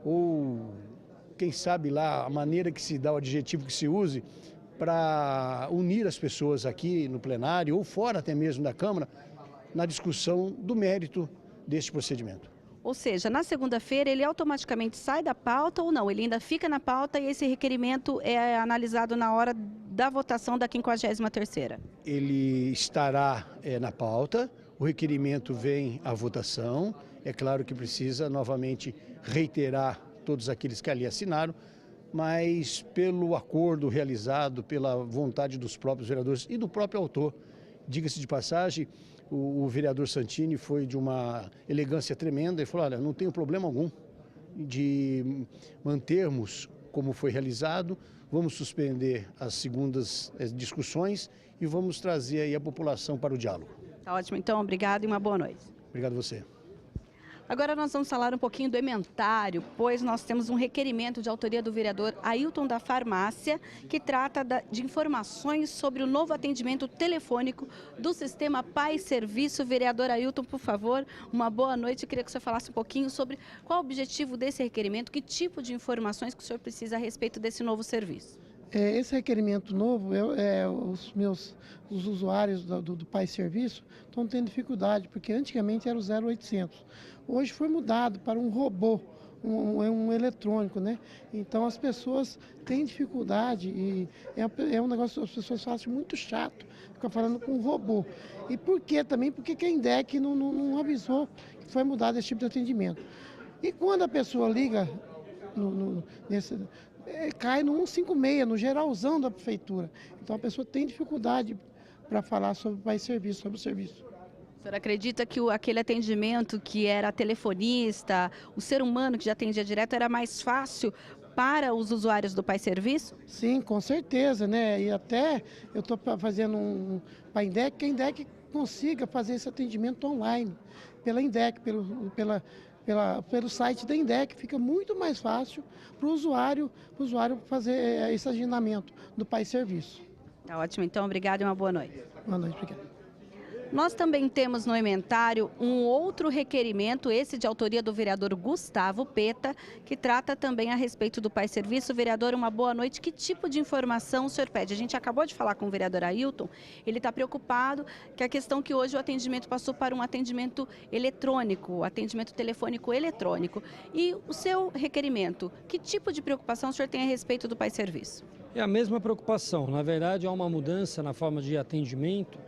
ou quem sabe lá a maneira que se dá, o adjetivo que se use, para unir as pessoas aqui no plenário ou fora até mesmo da Câmara, na discussão do mérito deste procedimento. Ou seja, na segunda-feira ele automaticamente sai da pauta ou não? Ele ainda fica na pauta e esse requerimento é analisado na hora da votação da 53ª? Ele estará na pauta, o requerimento vem à votação. É claro que precisa novamente reiterar todos aqueles que ali assinaram, mas pelo acordo realizado, pela vontade dos próprios vereadores e do próprio autor, diga-se de passagem, o vereador Santini foi de uma elegância tremenda e falou, olha, não tenho problema algum de mantermos como foi realizado, vamos suspender as segundas discussões e vamos trazer aí a população para o diálogo. Tá ótimo, então, obrigado e uma boa noite. Obrigado a você. Agora nós vamos falar um pouquinho do ementário, pois nós temos um requerimento de autoria do vereador Ailton da Farmácia, que trata de informações sobre o novo atendimento telefônico do sistema Pai Serviço. Vereador Ailton, por favor, uma boa noite. Eu queria que o senhor falasse um pouquinho sobre qual o objetivo desse requerimento, que tipo de informações que o senhor precisa a respeito desse novo serviço. Esse requerimento novo, os usuários do Pai Serviço estão tendo dificuldade, porque antigamente era o 0800. Hoje foi mudado para um robô, um eletrônico, né? Então as pessoas têm dificuldade e é um negócio que as pessoas acham muito chato, ficar falando com um robô. E por quê também? Porque a INDEC não avisou que foi mudado esse tipo de atendimento. E quando a pessoa liga cai no 156, no geralzão da prefeitura. Então a pessoa tem dificuldade para falar sobre o Pai Serviço, sobre o serviço. O senhor acredita que aquele atendimento que era telefonista, o ser humano que já atendia direto, era mais fácil para os usuários do Pai Serviço? Sim, com certeza, né? E até eu estou fazendo para a INDEC, que a INDEC consiga fazer esse atendimento online, pela INDEC, pelo site da INDEC, fica muito mais fácil para o usuário fazer esse agendamento do Pai Serviço. Tá ótimo, então, obrigado e uma boa noite. Boa noite, obrigado. Nós também temos no ementário um outro requerimento, esse de autoria do vereador Gustavo Peta, que trata também a respeito do Pai Serviço. Vereador, uma boa noite. Que tipo de informação o senhor pede? A gente acabou de falar com o vereador Ailton, ele está preocupado que a questão que hoje o atendimento passou para um atendimento eletrônico, atendimento telefônico eletrônico. E o seu requerimento, que tipo de preocupação o senhor tem a respeito do Pai Serviço? É a mesma preocupação. Na verdade, há uma mudança na forma de atendimento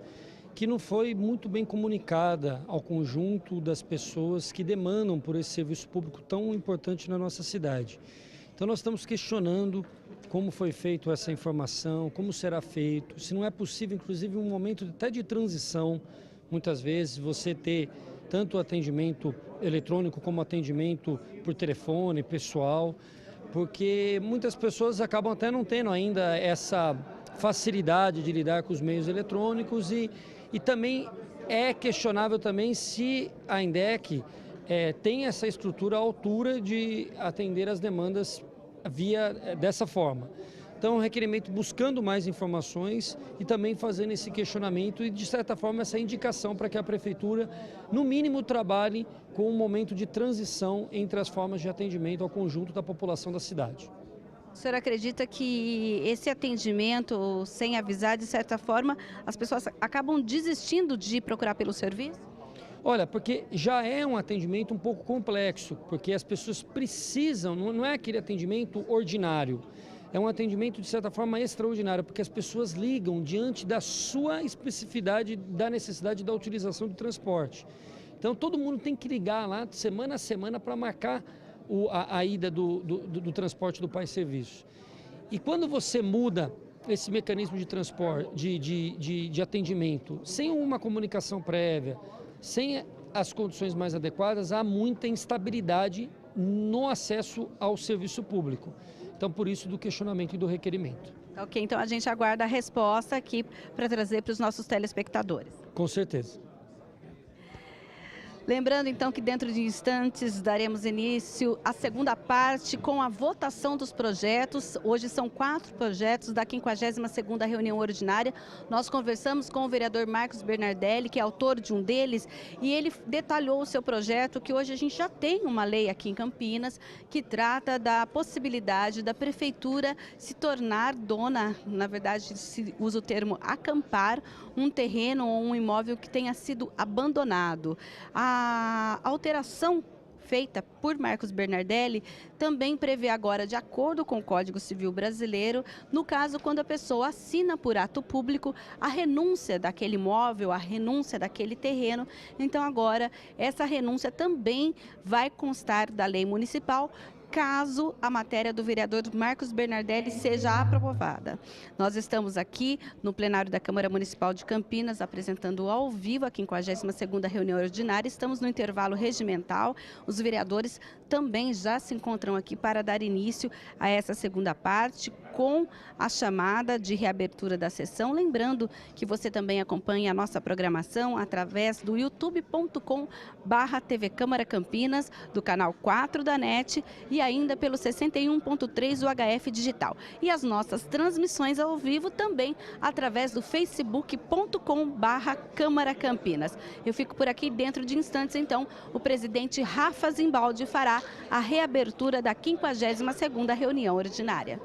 que não foi muito bem comunicada ao conjunto das pessoas que demandam por esse serviço público tão importante na nossa cidade. Então nós estamos questionando como foi feita essa informação, como será feito, se não é possível, inclusive, um momento até de transição, muitas vezes, você ter tanto atendimento eletrônico como atendimento por telefone, pessoal, porque muitas pessoas acabam até não tendo ainda essa facilidade de lidar com os meios eletrônicos e também é questionável também se a INDEC tem essa estrutura à altura de atender as demandas dessa forma. Então, um requerimento buscando mais informações e também fazendo esse questionamento e, de certa forma, essa indicação para que a Prefeitura, no mínimo, trabalhe com um momento de transição entre as formas de atendimento ao conjunto da população da cidade. O senhor acredita que esse atendimento, sem avisar, de certa forma, as pessoas acabam desistindo de procurar pelo serviço? Olha, porque já é um atendimento um pouco complexo, porque as pessoas precisam, não é aquele atendimento ordinário, é um atendimento, de certa forma, extraordinário, porque as pessoas ligam diante da sua especificidade, da necessidade da utilização do transporte. Então, todo mundo tem que ligar lá, semana a semana, para marcar a ida do transporte do Pai Serviço. E quando você muda esse mecanismo de transporte, de atendimento, sem uma comunicação prévia, sem as condições mais adequadas, há muita instabilidade no acesso ao serviço público. Então, por isso do questionamento e do requerimento. Ok, então a gente aguarda a resposta aqui para trazer para os nossos telespectadores. Com certeza. Lembrando então que dentro de instantes daremos início à segunda parte com a votação dos projetos. Hoje são 4 projetos da 52ª reunião ordinária. Nós conversamos com o vereador Marcos Bernardelli, que é autor de um deles, e ele detalhou o seu projeto, que hoje a gente já tem uma lei aqui em Campinas que trata da possibilidade da prefeitura se tornar dona, na verdade se usa o termo acampar, um terreno ou um imóvel que tenha sido abandonado. A alteração feita por Marcos Bernardelli também prevê agora, de acordo com o Código Civil Brasileiro, no caso quando a pessoa assina por ato público a renúncia daquele imóvel, a renúncia daquele terreno. Então agora essa renúncia também vai constar da lei municipal, caso a matéria do vereador Marcos Bernardelli seja aprovada. Nós estamos aqui no plenário da Câmara Municipal de Campinas, apresentando ao vivo a 52ª reunião ordinária. Estamos no intervalo regimental. Os vereadores também já se encontram aqui para dar início a essa segunda parte, com a chamada de reabertura da sessão. Lembrando que você também acompanha a nossa programação através do youtube.com/TV Câmara Campinas, do canal 4 da NET e ainda pelo 61.3 UHF Digital. E as nossas transmissões ao vivo também através do facebook.com/Câmara Campinas. Eu fico por aqui. Dentro de instantes, então, o presidente Rafa Zimbaldi fará a reabertura da 52ª reunião ordinária.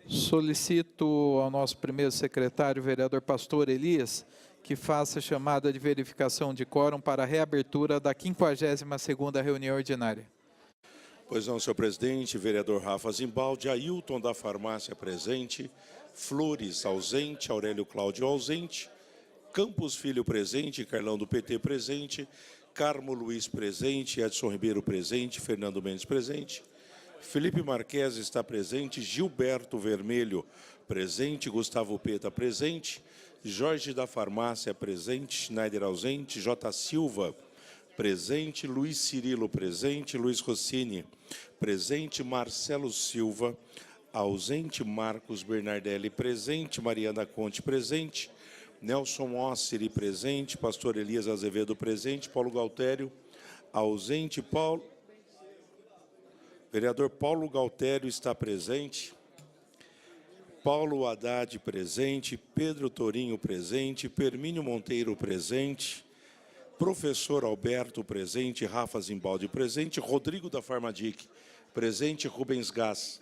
Solicito ao nosso primeiro secretário, vereador Pastor Elias, que faça a chamada de verificação de quórum para a reabertura da 52ª reunião ordinária. Pois não, senhor presidente, vereador Rafa Zimbaldi, Ailton da Farmácia presente, Flores ausente, Aurélio Cláudio ausente, Campos Filho presente, Carlão do PT presente, Carmo Luiz presente, Edson Ribeiro presente, Fernando Mendes presente, Felipe Marques está presente, Gilberto Vermelho presente, Gustavo Peta presente, Jorge da Farmácia, presente. Schneider, ausente. J. Silva, presente. Luiz Cirilo, presente. Luiz Rossini, presente. Marcelo Silva, ausente. Marcos Bernardelli, presente. Mariana Conte, presente. Nelson Ossiri, presente. Pastor Elias Azevedo, presente. Paulo Galtério, ausente. Vereador Paulo Galtério está presente. Paulo Haddad, presente. Pedro Torinho, presente. Permínio Monteiro, presente. Professor Alberto, presente. Rafa Zimbaldi, presente. Rodrigo da Farmadic, presente. Rubens Gás,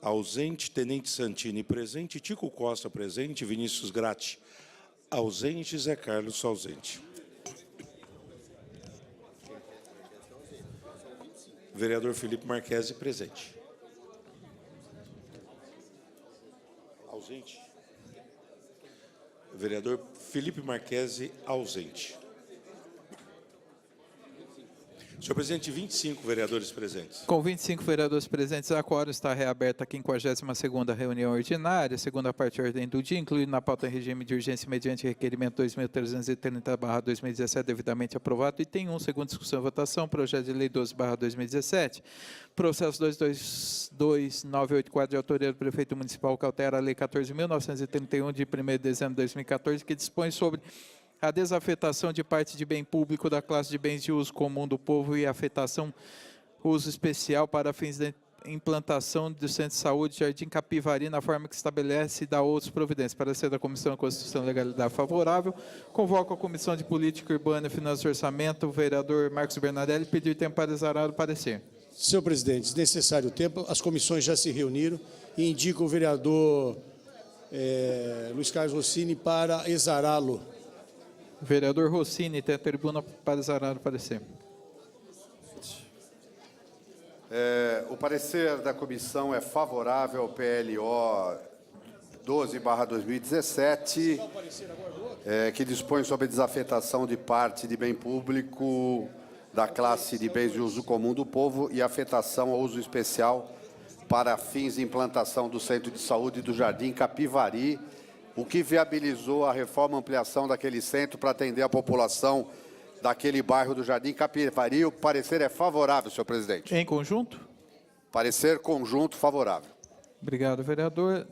ausente. Tenente Santini, presente. Tico Costa, presente. Vinícius Gratti, ausente. Zé Carlos, ausente. Vereador Felipe Marquesi, presente. Ausente. Vereador Felipe Marquesi, ausente. Senhor presidente, 25 vereadores presentes. Com 25 vereadores presentes, a quórum está reaberta a 52ª reunião ordinária, segunda parte da ordem do dia, incluído na pauta em regime de urgência mediante requerimento 2330/2017, devidamente aprovado. Item 1, segunda discussão e votação, projeto de lei 12/2017, processo 222984, de autoria do prefeito municipal, que altera a lei 14.931, de 1º de dezembro de 2014, que dispõe sobre a desafetação de parte de bem público da classe de bens de uso comum do povo e a afetação uso especial para fins de implantação do Centro de Saúde Jardim Capivari, na forma que estabelece e dá outras providências. Parecer da Comissão de Constituição e Legalidade favorável. Convoco a Comissão de Política Urbana, Finanças e Orçamento, o vereador Marcos Bernardelli, pedir tempo para exarar o parecer. Senhor presidente, desnecessário o tempo, as comissões já se reuniram e indicam o vereador Luiz Carlos Rossini para exará-lo. Vereador Rossini, tem a tribuna para exarar o parecer. O parecer da comissão é favorável ao PLO 12/2017, que dispõe sobre a desafetação de parte de bem público da classe de bens de uso comum do povo e afetação ao uso especial para fins de implantação do Centro de Saúde do Jardim Capivari, o que viabilizou a reforma e ampliação daquele centro para atender a população daquele bairro do Jardim Capivari. O parecer é favorável, senhor presidente. Em conjunto? Parecer conjunto favorável. Obrigado, vereador.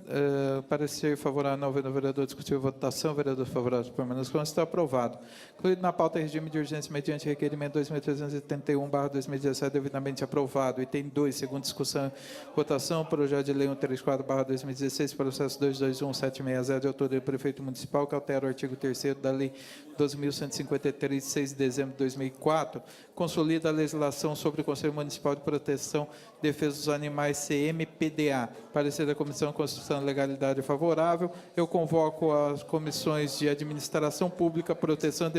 Parecer favorável ao vereador discutir a votação. Vereador favorável, permanece como está aprovado. Incluído na pauta regime de urgência mediante requerimento 2331/2017, devidamente aprovado. Item 2, segunda discussão e votação, projeto de lei 134/2016, processo 221760, de autoria do prefeito municipal, que altera o artigo 3º da lei 12.153, de 6 de dezembro de 2004, consolida a legislação sobre o Conselho Municipal de Proteção e Defesa dos Animais, CMPDA. Parecer da Comissão de Constituição e Legalidade favorável. Eu convoco as comissões de Administração Pública, Proteção e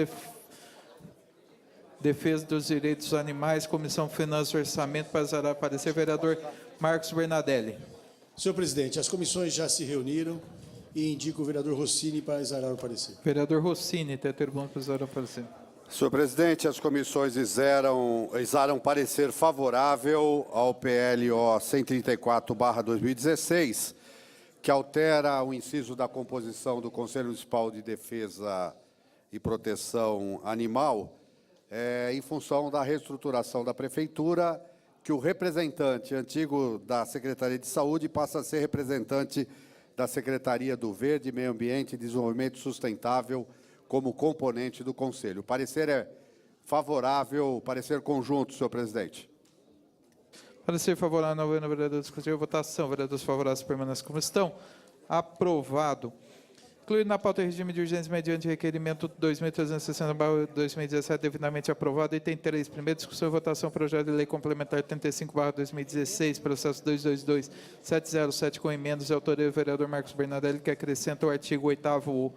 Defesa dos Direitos dos Animais, Comissão de Finanças e Orçamento, para exarar parecer. Vereador Marcos Bernardelli. Senhor presidente, as comissões já se reuniram e indico o vereador Rossini para exarar o parecer. Vereador Rossini, tem a tribuna para exarar o parecer. Senhor presidente, as comissões exaram parecer favorável ao PLO 134/2016, que altera o inciso da composição do Conselho Municipal de Defesa e Proteção Animal, em função da reestruturação da Prefeitura, que o representante antigo da Secretaria de Saúde passa a ser representante da Secretaria do Verde, Meio Ambiente e Desenvolvimento Sustentável, como componente do Conselho. O parecer é favorável, parecer conjunto, senhor presidente. Parecer favorável ao vereador discutir a votação. Vereadores favoráveis permanecem como estão. Aprovado. Incluído na pauta em regime de urgência mediante requerimento 2360/2017, devidamente aprovado. Item 3, primeira discussão e votação, projeto de lei complementar 35/2016, processo 222707, com emendas de autoria do vereador Marcos Bernardelli, que acrescenta o artigo 8º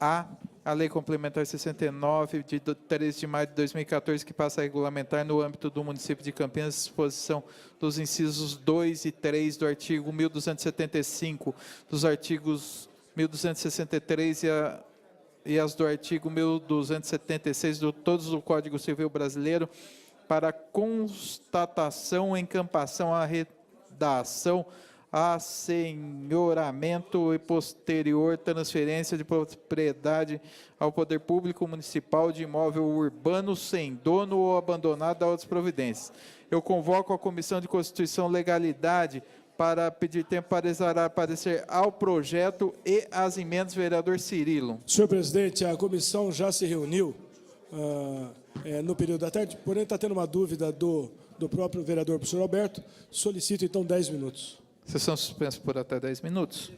a Lei Complementar 69, de 13 de maio de 2014, que passa a regulamentar no âmbito do município de Campinas a disposição dos incisos 2 e 3 do artigo 1275, dos artigos 1263 e as do artigo 1276 de todos do Código Civil Brasileiro, para constatação, encampação, arredação, assenhoramento e posterior transferência de propriedade ao poder público municipal de imóvel urbano sem dono ou abandonado a outras providências. Eu convoco a Comissão de Constituição e Legalidade para pedir tempo para exarar parecer ao projeto e às emendas. Vereador Cirilo. Senhor presidente, a comissão já se reuniu no período da tarde, porém está tendo uma dúvida do próprio vereador professor Alberto. Solicito, então, 10 minutos. Sessão suspensa por até 10 minutos.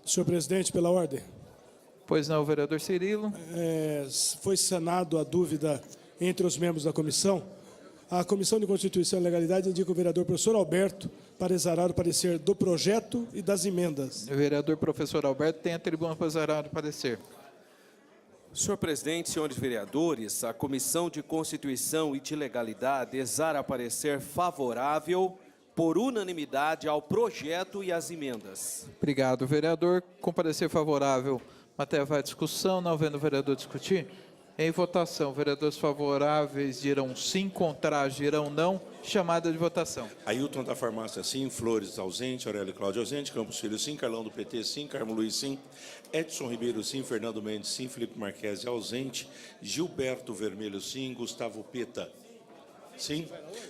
Senhor presidente, pela ordem. Pois não, vereador Cirilo. Foi sanado a dúvida entre os membros da comissão. A Comissão de Constituição e Legalidade indica o vereador professor Alberto para exarar o parecer do projeto e das emendas. O vereador professor Alberto tem a tribuna para exarar o parecer. Senhor presidente, senhores vereadores, a Comissão de Constituição e de Legalidade exara parecer favorável por unanimidade ao projeto e às emendas. Obrigado, vereador. Com parecer favorável, matéria vai à discussão. Não havendo o vereador discutir, em votação. Vereadores favoráveis dirão sim, contrários dirão não. Chamada de votação. Ailton da Farmácia, sim. Flores, ausente. Aurélio Cláudio, ausente. Campos Filho, sim. Carlão do PT, sim. Carmo Luiz, sim. Edson Ribeiro, sim. Fernando Mendes, sim. Felipe Marques, ausente. Gilberto Vermelho, sim. Gustavo Peta, sim.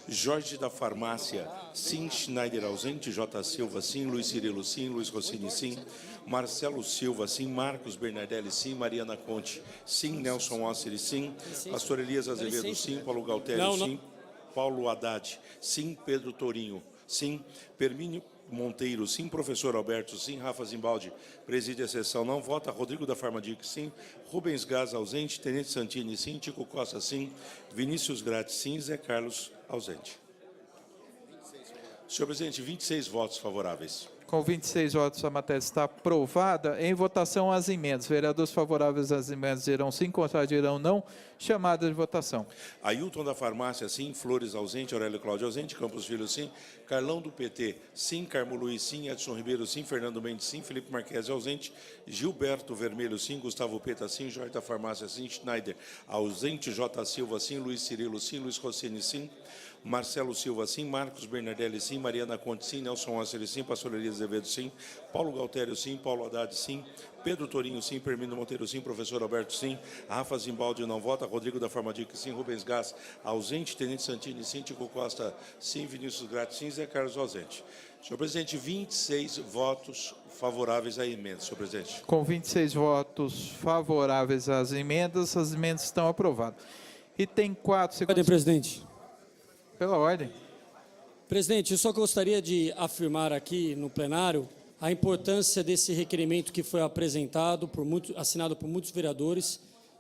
Jorge da Farmácia, sim. Schneider, ausente. J. Silva, sim. Luiz Cirilo, sim. Luiz Rossini, sim. Marcelo Silva, sim. Marcos Bernardelli, sim. Mariana Conte, sim. Nelson Osseri, sim. Pastor Elias Azevedo, sim. Paulo Galtério, sim. Paulo Haddad, sim. Pedro Torinho, sim. Permínio Monteiro, sim. Professor Alberto, sim. Rafa Zimbaldi, preside a sessão, não vota. Rodrigo da Farmadic, sim. Rubens Gás, ausente. Tenente Santini, sim. Tico Costa, sim. Vinícius Gratti, sim. Zé Carlos, ausente. Senhor presidente, 26 votos favoráveis. Com 26 votos, a matéria está aprovada. Em votação, as emendas. Vereadores favoráveis às emendas dirão sim, contrários dirão não. Chamada de votação. Ailton da Farmácia, sim. Flores, ausente. Aurélio Cláudio, ausente. Campos Filho, sim. Carlão do PT, sim. Carmo Luiz, sim. Edson Ribeiro, sim. Fernando Mendes, sim. Felipe Marques, ausente. Gilberto Vermelho, sim. Gustavo Peta, sim. Jorge da Farmácia, sim. Schneider, ausente. J. Silva, sim. Luiz Cirilo, sim. Luiz Rossini, sim. Marcelo Silva, sim. Marcos Bernardelli, sim. Mariana Conte, sim. Nelson Osseri, sim. Pastor Elias Azevedo, sim. Paulo Galtério, sim. Paulo Haddad, sim. Pedro Torinho, sim. Permino Monteiro, sim. Professor Alberto, sim. Rafa Zimbaldi, não vota. Rodrigo da Farmadic, sim. Rubens Gás, ausente. Tenente Santini, sim. Tico Costa, sim. Vinícius Gratti, sim. Zé Carlos, ausente. Senhor presidente, 26 votos favoráveis à emenda, senhor presidente. Com 26 votos favoráveis às emendas, as emendas estão aprovadas. E tem 4 segundos. Ordem, presidente. Pela ordem. Presidente, eu só gostaria de afirmar aqui no plenário a importância desse requerimento que foi apresentado, assinado por muitos vereadores,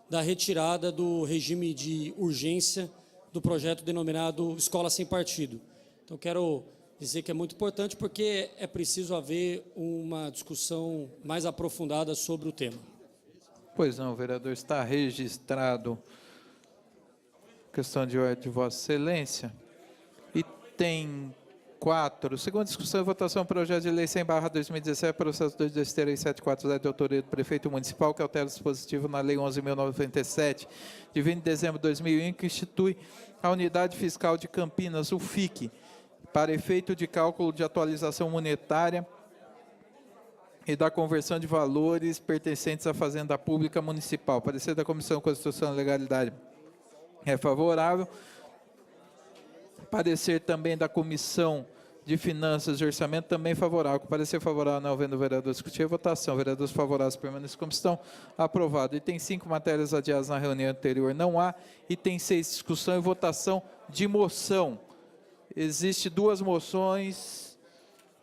da retirada do regime de urgência do projeto denominado Escola Sem Partido. Então, quero dizer que é muito importante porque é preciso haver uma discussão mais aprofundada sobre o tema. Pois não, vereador, está registrado. Questão de ordem de Vossa Excelência. E tem 4. Segunda discussão e votação, projeto de lei 100/2017, processo 223740, de autoria do prefeito municipal, que altera o dispositivo na lei 11.097, de 20 de dezembro de 2001, que institui a Unidade Fiscal de Campinas, o FIC, para efeito de cálculo de atualização monetária e da conversão de valores pertencentes à Fazenda Pública Municipal. Parecer da Comissão de Constituição e Legalidade é favorável. Parecer também da Comissão de Finanças e Orçamento também favorável. Com parecer favorável, não havendo o vereador discutir, votação. Vereadores favoráveis permanecem como estão. Aprovado. Item 5, matérias adiadas na reunião anterior, não há. Item 6, discussão e votação de moção. Existem duas moções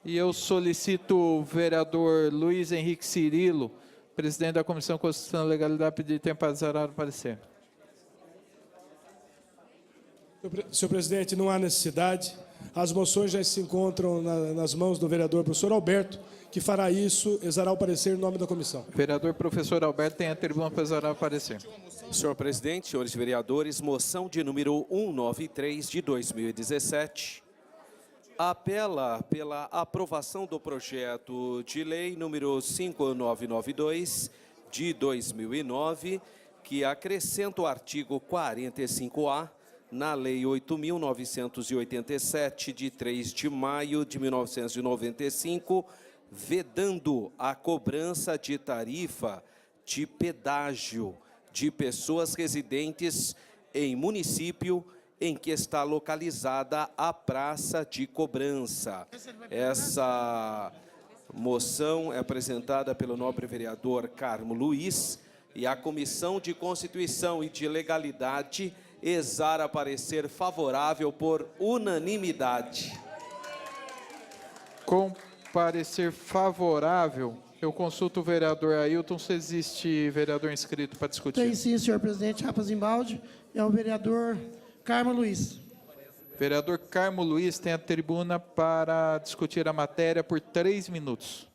e eu solicito o vereador Luiz Henrique Cirilo, presidente da Comissão de Constituição e Legalidade, pedir tempo para zerar o parecer. Senhor presidente, não há necessidade. As moções já se encontram nas mãos do vereador professor Alberto, que fará isso, exará o parecer em nome da comissão. Vereador professor Alberto tem a tribuna para exarar o parecer. Senhor presidente, senhores vereadores, moção de número 193 de 2017. Apela pela aprovação do projeto de lei número 5992 de 2009, que acrescenta o artigo 45A na Lei 8.987, de 3 de maio de 1995, vedando a cobrança de tarifa de pedágio de pessoas residentes em município em que está localizada a praça de cobrança. Essa moção é apresentada pelo nobre vereador Carmo Luiz e a Comissão de Constituição e de Legalidade exara parecer favorável por unanimidade. Com parecer favorável, eu consulto o vereador Ailton se existe vereador inscrito para discutir. Tem sim, senhor presidente. Rafa Zimbaldi, é o vereador Carmo Luiz. Vereador Carmo Luiz tem a tribuna para discutir a matéria por 3 minutos.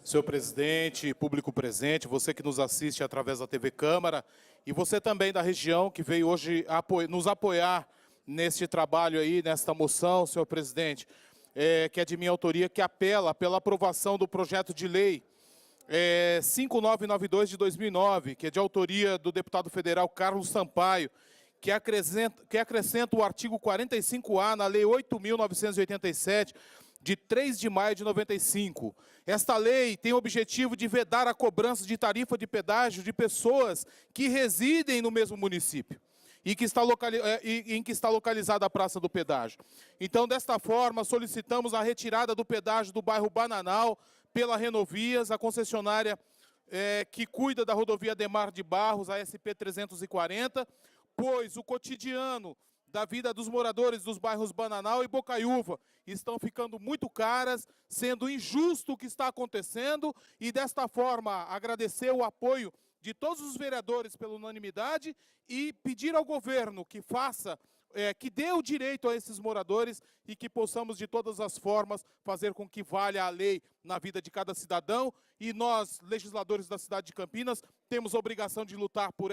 Senhor presidente, público presente, você que nos assiste através da TV Câmara e você também da região que veio hoje nos apoiar neste trabalho aí, nesta moção, senhor presidente, que é de minha autoria, que apela pela aprovação do projeto de lei 5992 de 2009, que é de autoria do deputado federal Carlos Sampaio, que acrescenta o artigo 45A na Lei 8.987, de 3 de maio de 95. Esta lei tem o objetivo de vedar a cobrança de tarifa de pedágio de pessoas que residem no mesmo município e em que está localizada a Praça do Pedágio. Então, desta forma, solicitamos a retirada do pedágio do bairro Bananal pela Renovias, a concessionária que cuida da rodovia Ademar de Barros, a SP 340, pois o cotidiano da vida dos moradores dos bairros Bananal e Bocaiúva estão ficando muito caras, sendo injusto o que está acontecendo, e desta forma agradecer o apoio de todos os vereadores pela unanimidade e pedir ao governo que faça, que dê o direito a esses moradores e que possamos de todas as formas fazer com que valha a lei na vida de cada cidadão. E nós, legisladores da cidade de Campinas, temos a obrigação de lutar por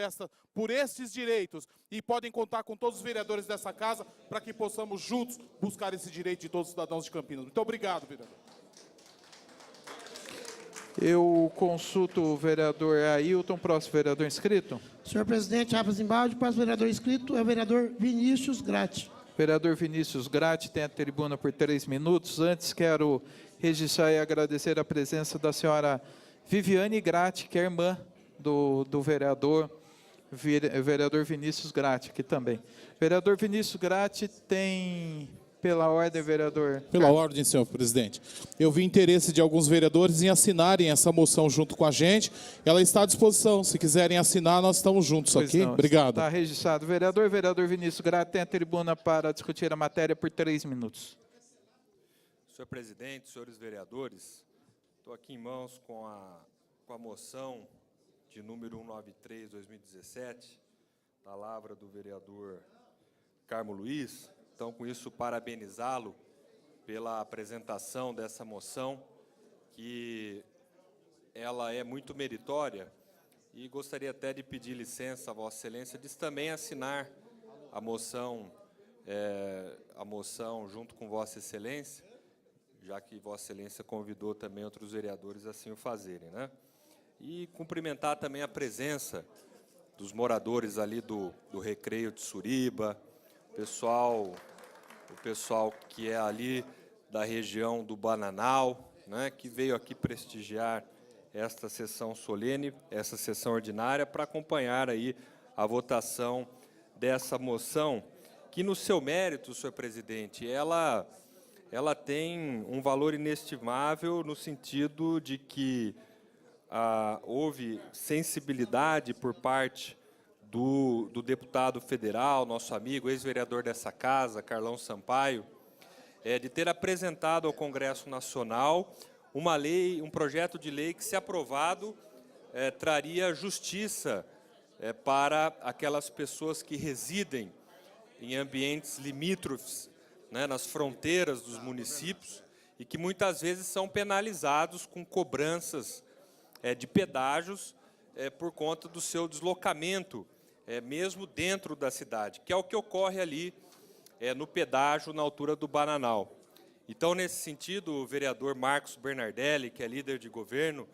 esses direitos e podem contar com todos os vereadores dessa casa para que possamos juntos buscar esse direito de todos os cidadãos de Campinas. Muito obrigado, vereador. Eu consulto o vereador Ailton, próximo vereador inscrito. Senhor presidente, Rafa Zimbaldi, próximo vereador inscrito é o vereador Vinícius Gratti. Vereador Vinícius Gratti tem a tribuna por 3 minutos. Antes, quero registrar e agradecer a presença da senhora Viviane Gratti, que é irmã do vereador Vinícius Gratti, aqui também. Vereador Vinícius Gratti tem... Pela ordem, vereador. Pela ordem, senhor presidente. Eu vi interesse de alguns vereadores em assinarem essa moção junto com a gente. Ela está à disposição. Se quiserem assinar, nós estamos juntos aqui. Obrigado. Está registrado. Vereador Vinícius Gratti tem a tribuna para discutir a matéria por 3 minutos. Senhor presidente, senhores vereadores, estou aqui em mãos com a moção de número 193/2017, da lavra do vereador Carmo Luiz. Então, com isso, parabenizá-lo pela apresentação dessa moção, que ela é muito meritória, e gostaria até de pedir licença a Vossa Excelência de também assinar a moção junto com Vossa Excelência, já que Vossa Excelência convidou também outros vereadores a assim o fazerem, né? E cumprimentar também a presença dos moradores ali do Recreio de Suriba, o pessoal que é ali da região do Bananal, né, que veio aqui prestigiar esta sessão solene, essa sessão ordinária, para acompanhar aí a votação dessa moção, que no seu mérito, senhor presidente, ela tem um valor inestimável no sentido de que houve sensibilidade por parte do deputado federal, nosso amigo, ex-vereador dessa casa, Carlão Sampaio, de ter apresentado ao Congresso Nacional um projeto de lei que, se aprovado, traria justiça para aquelas pessoas que residem em ambientes limítrofes, né, nas fronteiras dos municípios, e que muitas vezes são penalizados com cobranças de pedágios por conta do seu deslocamento, mesmo dentro da cidade, que é o que ocorre ali no pedágio na altura do Bananal. Então, nesse sentido, o vereador Marcos Bernardelli, que é líder de governo,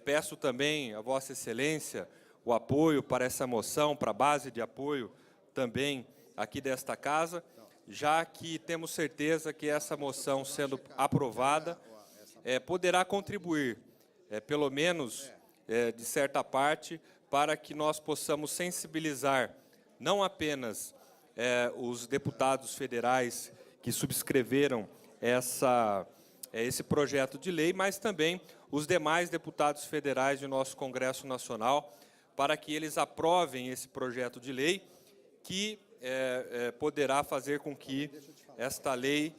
peço também a Vossa Excelência o apoio para essa moção, para a base de apoio também aqui desta casa, já que temos certeza que essa moção, sendo aprovada, poderá contribuir, pelo menos de certa parte, para que nós possamos sensibilizar não apenas os deputados federais que subscreveram esse projeto de lei, mas também os demais deputados federais de nosso Congresso Nacional, para que eles aprovem esse projeto de lei, que poderá fazer com que esta lei,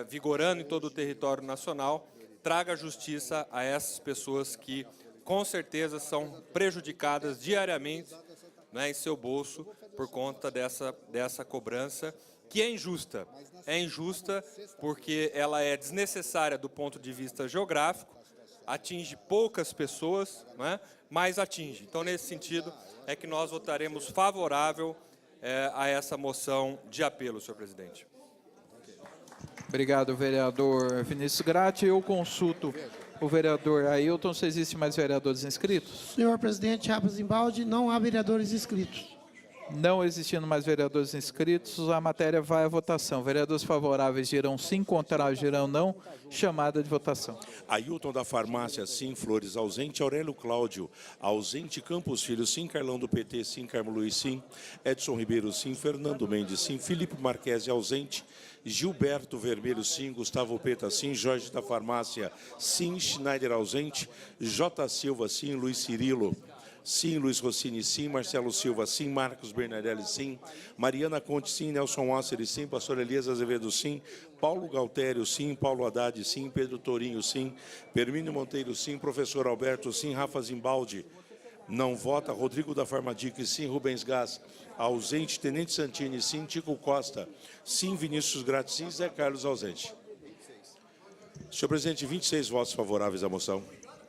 vigorando em todo o território nacional, traga justiça a essas pessoas que, com certeza, são prejudicadas diariamente, né, em seu bolso por conta dessa cobrança, que é injusta. É injusta porque ela é desnecessária do ponto de vista geográfico, atinge poucas pessoas, né, mas atinge. Então, nesse sentido, é que nós votaremos favorável a essa moção de apelo, senhor presidente. Obrigado, vereador Vinícius Gratti. Eu consulto o vereador Ailton se existem mais vereadores inscritos. Senhor presidente, Rafa Zimbaldi, não há vereadores inscritos. Não existindo mais vereadores inscritos, a matéria vai à votação. Vereadores favoráveis dirão sim, contrários dirão não. Chamada de votação. Ailton da Farmácia, sim. Flores, ausente. Aurélio Cláudio, ausente. Campos Filho, sim. Carlão do PT, sim. Carmo Luiz, sim. Edson Ribeiro, sim. Fernando Mendes, sim. Felipe Marquesi, ausente. Gilberto Vermelho, sim. Gustavo Peta, sim. Jorge da Farmácia, sim. Schneider, ausente. J. Silva, sim. Luiz Cirilo, sim. Luiz Rossini, sim. Marcelo Silva, sim. Marcos Bernardelli, sim. Mariana Conte, sim. Nelson Wasser, sim. Pastor Elias Azevedo, sim. Paulo Galtério, sim. Paulo Haddad, sim. Pedro Torinho, sim. Permínio Monteiro, sim. Professor Alberto, sim. Rafa Zimbaldi, não vota. Rodrigo da Farmadic, sim. Rubens Gás, ausente. Tenente Santini, sim. Tico Costa, sim. Vinícius Gratti, sim. Zé Carlos, ausente. Senhor presidente, 26 votos favoráveis à moção.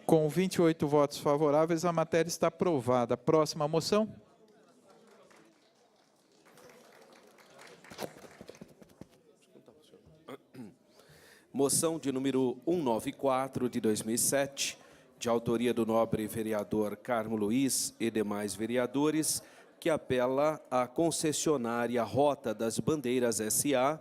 Com 28 votos favoráveis, a matéria está aprovada. Próxima moção. Moção de número 194 de 2007, de autoria do nobre vereador Carmo Luiz e demais vereadores, que apela à concessionária Rota das Bandeiras S.A.,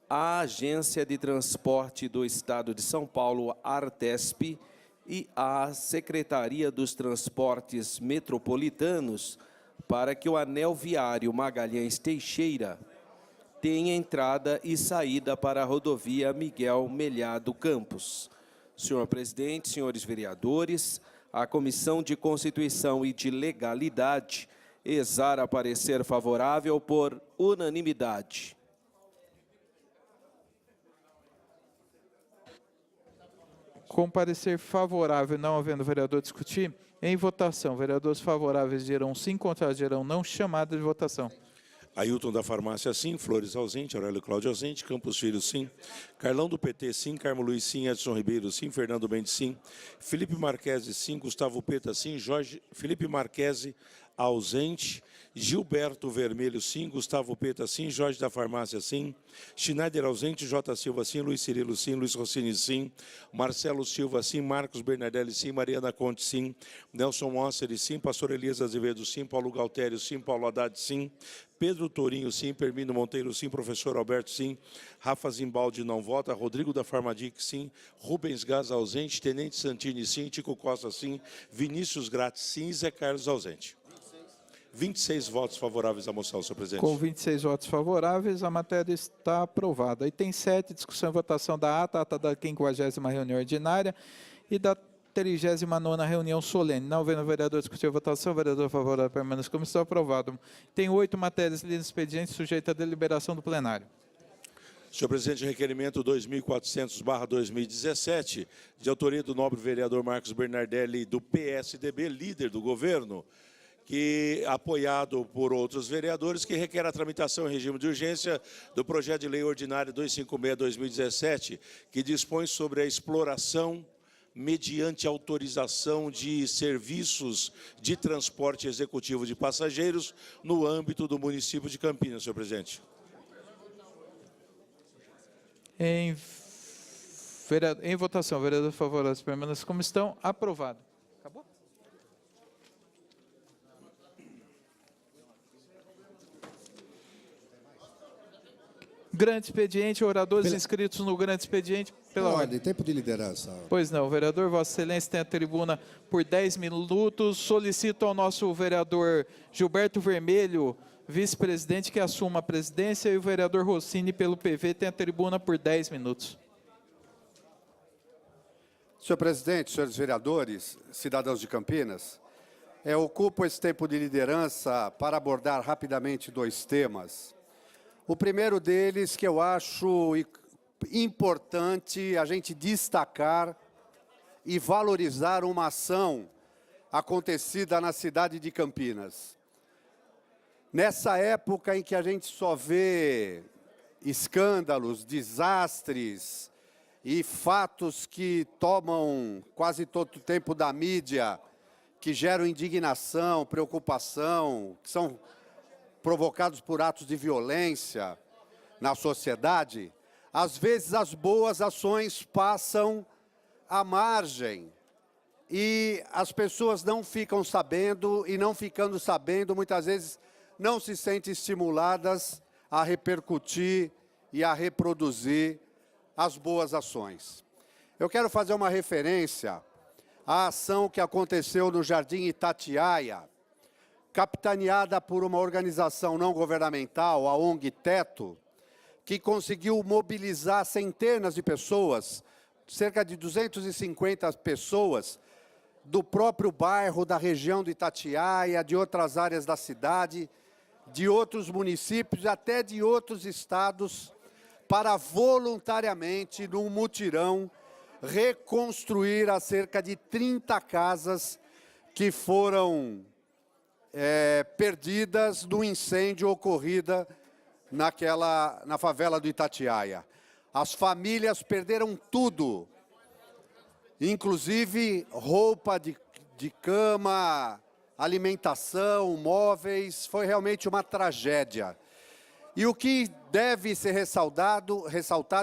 à Agência de Transporte do Estado de São Paulo, Artesp, e à Secretaria dos Transportes Metropolitanos, para que o anel viário Magalhães Teixeira tenha entrada e saída para a rodovia Miguel Melhado Campos. Senhor presidente, senhores vereadores, a Comissão de Constituição e de Legalidade exara parecer favorável por unanimidade. Com parecer favorável, não havendo vereador discutir, em votação, vereadores favoráveis dirão sim, contrários dirão não. Chamada de votação. Ailton da Farmácia, sim. Flores, ausente. Aurélio Cláudio, ausente. Campos Filho, sim. Carlão do PT, sim. Carmo Luiz, sim. Edson Ribeiro, sim. Fernando Mendes, sim. Felipe Marquesi, sim. Gustavo Peta, sim. Felipe Marquesi, ausente. Gilberto Vermelho, sim. Gustavo Peta, sim. Jorge da Farmácia, sim. Schneider, ausente. J. Silva, sim. Luiz Cirilo, sim. Luiz Rossini, sim. Marcelo Silva, sim. Marcos Bernardelli, sim. Mariana Conte, sim. Nelson Mosseri, sim. Pastor Elias Azevedo, sim. Paulo Galtério, sim. Paulo Haddad, sim. Pedro Tourinho, sim. Permino Monteiro, sim. Professor Alberto, sim. Rafa Zimbaldi, não vota. Rodrigo da Farmadic, sim. Rubens Gás, ausente. Tenente Santini, sim. Tico Costa, sim. Vinícius Gratz, sim. Zé Carlos, ausente. 26 votos favoráveis à moção, senhor presidente. Com 26 votos favoráveis, a matéria está aprovada. Item 7, discussão e votação da ata da 50ª reunião ordinária e da 39ª reunião solene. Não havendo vereador discutir a votação, vereador favorável permanece como está aprovado. Tem 8 matérias lidas expedientes sujeitas à deliberação do plenário. Senhor presidente, requerimento 2400/2017, de autoria do nobre vereador Marcos Bernardelli, do PSDB, líder do governo, que, apoiado por outros vereadores, que requer a tramitação em regime de urgência do projeto de lei ordinária 256/2017, que dispõe sobre a exploração mediante autorização de serviços de transporte executivo de passageiros no âmbito do município de Campinas, senhor presidente. Em votação, vereador favorável permanece como estão. Aprovado. Acabou? Grande expediente, oradores inscritos no grande expediente. Pela ordem, tempo de liderança. Pois não, vereador, Vossa Excelência tem a tribuna por 10 minutos. Solicito ao nosso vereador Gilberto Vermelho, vice-presidente, que assuma a presidência, e o vereador Rossini, pelo PV, tem a tribuna por 10 minutos. Senhor presidente, senhores vereadores, cidadãos de Campinas, ocupo esse tempo de liderança para abordar rapidamente 2 temas. O primeiro deles, que eu acho importante a gente destacar e valorizar uma ação acontecida na cidade de Campinas. Nessa época em que a gente só vê escândalos, desastres e fatos que tomam quase todo o tempo da mídia, que geram indignação, preocupação, que são provocados por atos de violência na sociedade, às vezes as boas ações passam à margem e as pessoas não ficam sabendo, e não ficando sabendo, muitas vezes não se sentem estimuladas a repercutir e a reproduzir as boas ações. Eu quero fazer uma referência à ação que aconteceu no Jardim Itatiaia, capitaneada por uma organização não governamental, a ONG Teto, que conseguiu mobilizar centenas de pessoas, cerca de 250 pessoas, do próprio bairro, da região do Itatiaia, de outras áreas da cidade, de outros municípios, até de outros estados, para voluntariamente, num mutirão, reconstruir as cerca de 30 casas que foram perdidas no incêndio ocorrido na favela do Itatiaia. As famílias perderam tudo, inclusive roupa de cama, alimentação, móveis. Foi realmente uma tragédia. E o que deve ser ressaltado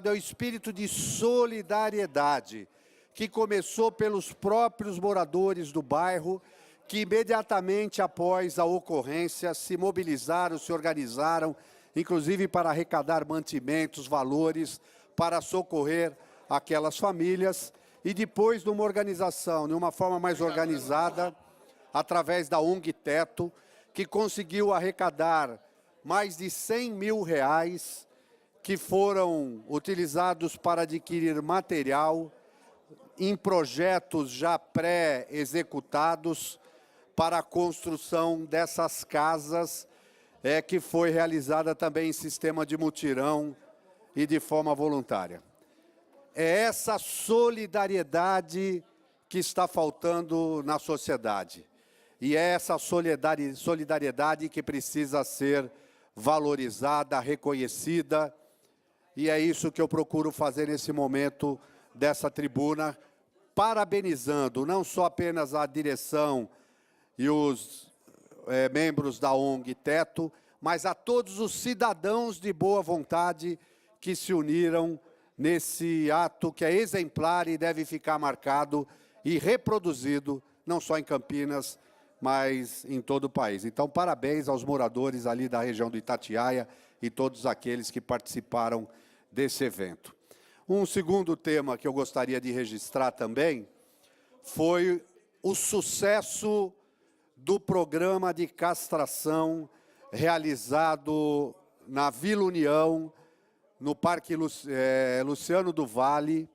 é o espírito de solidariedade, que começou pelos próprios moradores do bairro, que imediatamente após a ocorrência se mobilizaram, se organizaram, inclusive para arrecadar mantimentos, valores, para socorrer aquelas famílias, e depois de uma organização, de uma forma mais organizada, através da ONG Teto, que conseguiu arrecadar mais de R$100 mil, que foram utilizados para adquirir material em projetos já pré-executados para a construção dessas casas, que foi realizada também em sistema de mutirão e de forma voluntária. É essa solidariedade que está faltando na sociedade. E é essa solidariedade que precisa ser valorizada, reconhecida, e é isso que eu procuro fazer nesse momento dessa tribuna, parabenizando não só apenas a direção e os membros da ONG Teto, mas a todos os cidadãos de boa vontade que se uniram nesse ato que é exemplar e deve ficar marcado e reproduzido, não só em Campinas, mas em todo o país. Então, parabéns aos moradores ali da região do Itatiaia e todos aqueles que participaram desse evento. Um segundo tema que eu gostaria de registrar também foi o sucesso do programa de castração realizado na Vila União, no Parque Luciano do Vale,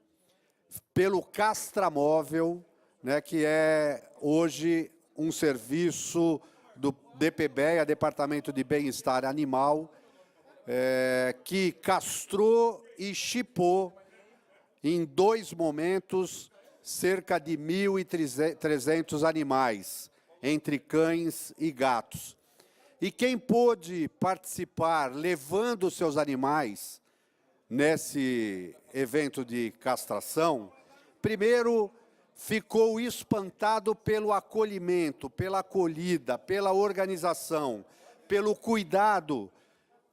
pelo Castramóvel, né, que é hoje um serviço do DPBEA, Departamento de Bem-Estar Animal, que castrou e chipou em 2 momentos cerca de 1.300 animais, entre cães e gatos. E quem pôde participar levando seus animais nesse evento de castração, primeiro ficou espantado pelo acolhimento, pela acolhida, pela organização, pelo cuidado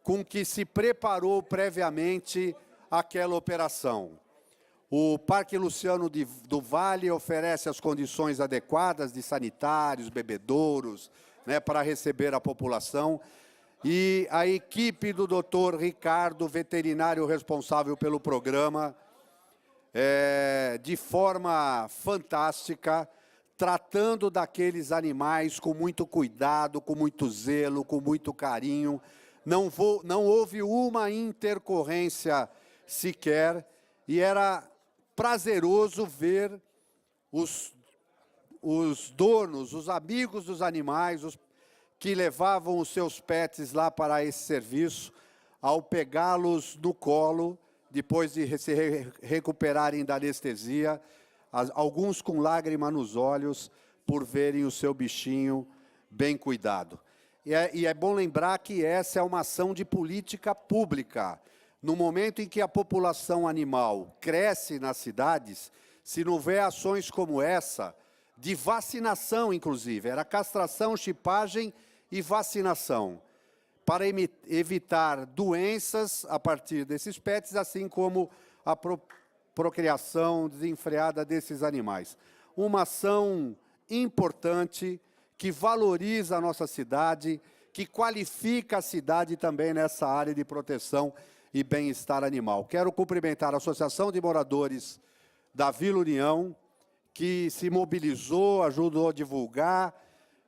com que se preparou previamente aquela operação. O Parque Luciano do Vale oferece as condições adequadas de sanitários, bebedouros, né, para receber a população. E a equipe do Dr. Ricardo, veterinário responsável pelo programa, de forma fantástica, tratando daqueles animais com muito cuidado, com muito zelo, com muito carinho. Não houve uma intercorrência sequer, e era prazeroso ver os donos, os amigos dos animais, que levavam os seus pets lá para esse serviço, ao pegá-los no colo, depois de se recuperarem da anestesia, alguns com lágrima nos olhos, por verem o seu bichinho bem cuidado. E é bom lembrar que essa é uma ação de política pública. No momento em que a população animal cresce nas cidades, se não houver ações como essa, de vacinação inclusive, era castração, chipagem e vacinação, para evitar doenças a partir desses pets, assim como a procriação desenfreada desses animais. Uma ação importante que valoriza a nossa cidade, que qualifica a cidade também nessa área de proteção e bem-estar animal. Quero cumprimentar a Associação de Moradores da Vila União, que se mobilizou, ajudou a divulgar.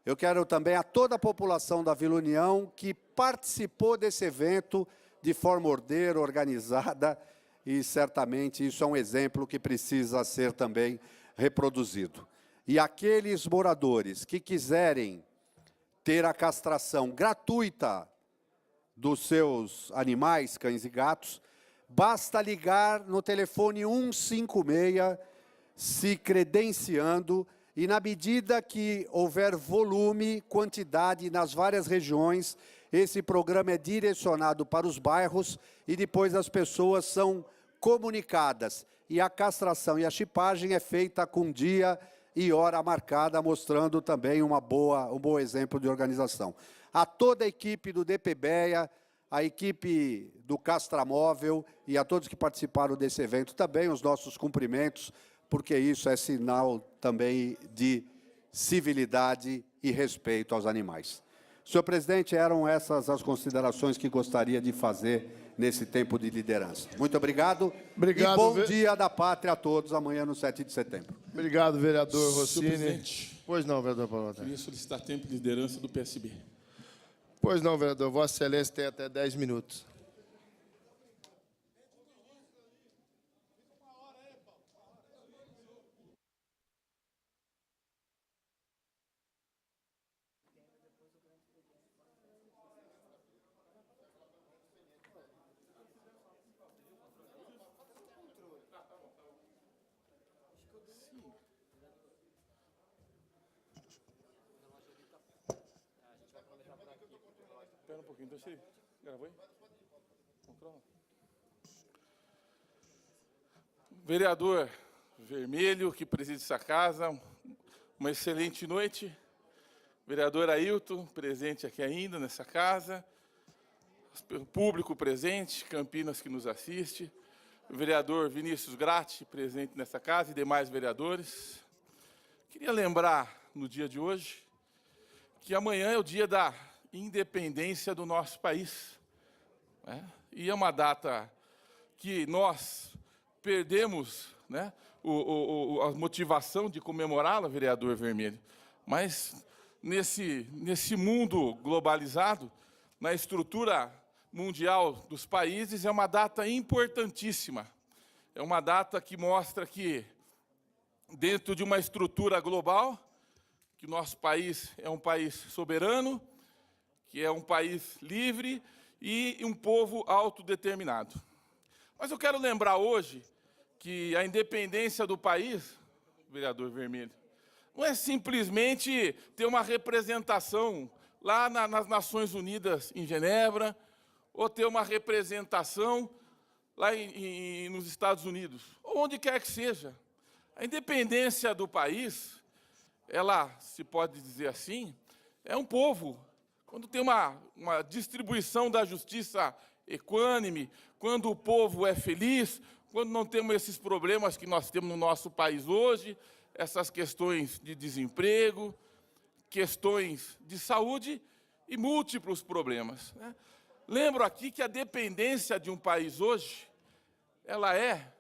Eu quero também a toda a população da Vila União que participou desse evento de forma ordeira, organizada, e certamente isso é um exemplo que precisa ser também reproduzido. E aqueles moradores que quiserem ter a castração gratuita dos seus animais, cães e gatos, basta ligar no telefone 156, se credenciando, e na medida que houver volume, quantidade nas várias regiões, esse programa é direcionado para os bairros e depois as pessoas são comunicadas. E a castração e a chipagem é feita com dia e hora marcada, mostrando também um bom exemplo de organização. A toda a equipe do DPBEA, a equipe do Castramóvel e a todos que participaram desse evento também, os nossos cumprimentos, porque isso é sinal também de civilidade e respeito aos animais. Senhor presidente, eram essas as considerações que gostaria de fazer nesse tempo de liderança. Muito obrigado. Obrigado, e bom Dia da Pátria a todos, amanhã no 7 de setembro. Obrigado, vereador Rossini. Senhor presidente. Pois não, vereador Paulo. Queria solicitar tempo de liderança do PSB. Pois não, vereador. Vossa Excelência tem até 10 minutos. Espera um pouquinho, então você gravou aí? Vereador Vermelho, que preside essa casa, uma excelente noite. vereador Ailton, presente aqui ainda nessa casa, o público presente, Campinas que nos assiste, o vereador Vinícius Gratti, presente nessa casa, e demais vereadores. Queria lembrar, no dia de hoje, que amanhã é o dia da independência do nosso país, né? E é uma data que nós perdemos, né, a motivação de comemorá-la, vereador Vermelho. Mas, nesse mundo globalizado, na estrutura mundial dos países, é uma data importantíssima. É uma data que mostra que, dentro de uma estrutura global, que o nosso país é um país soberano, que é um país livre e um povo autodeterminado. Mas eu quero lembrar hoje que a independência do país, vereador Vermelho, não é simplesmente ter uma representação lá nas Nações Unidas em Genebra, ou ter uma representação lá nos Estados Unidos, ou onde quer que seja. A independência do país, ela, se pode dizer assim, é um povo. Quando tem uma distribuição da justiça equânime, quando o povo é feliz, quando não temos esses problemas que nós temos no nosso país hoje, essas questões de desemprego, questões de saúde e múltiplos problemas, né? Lembro aqui que a dependência de um país hoje, ela é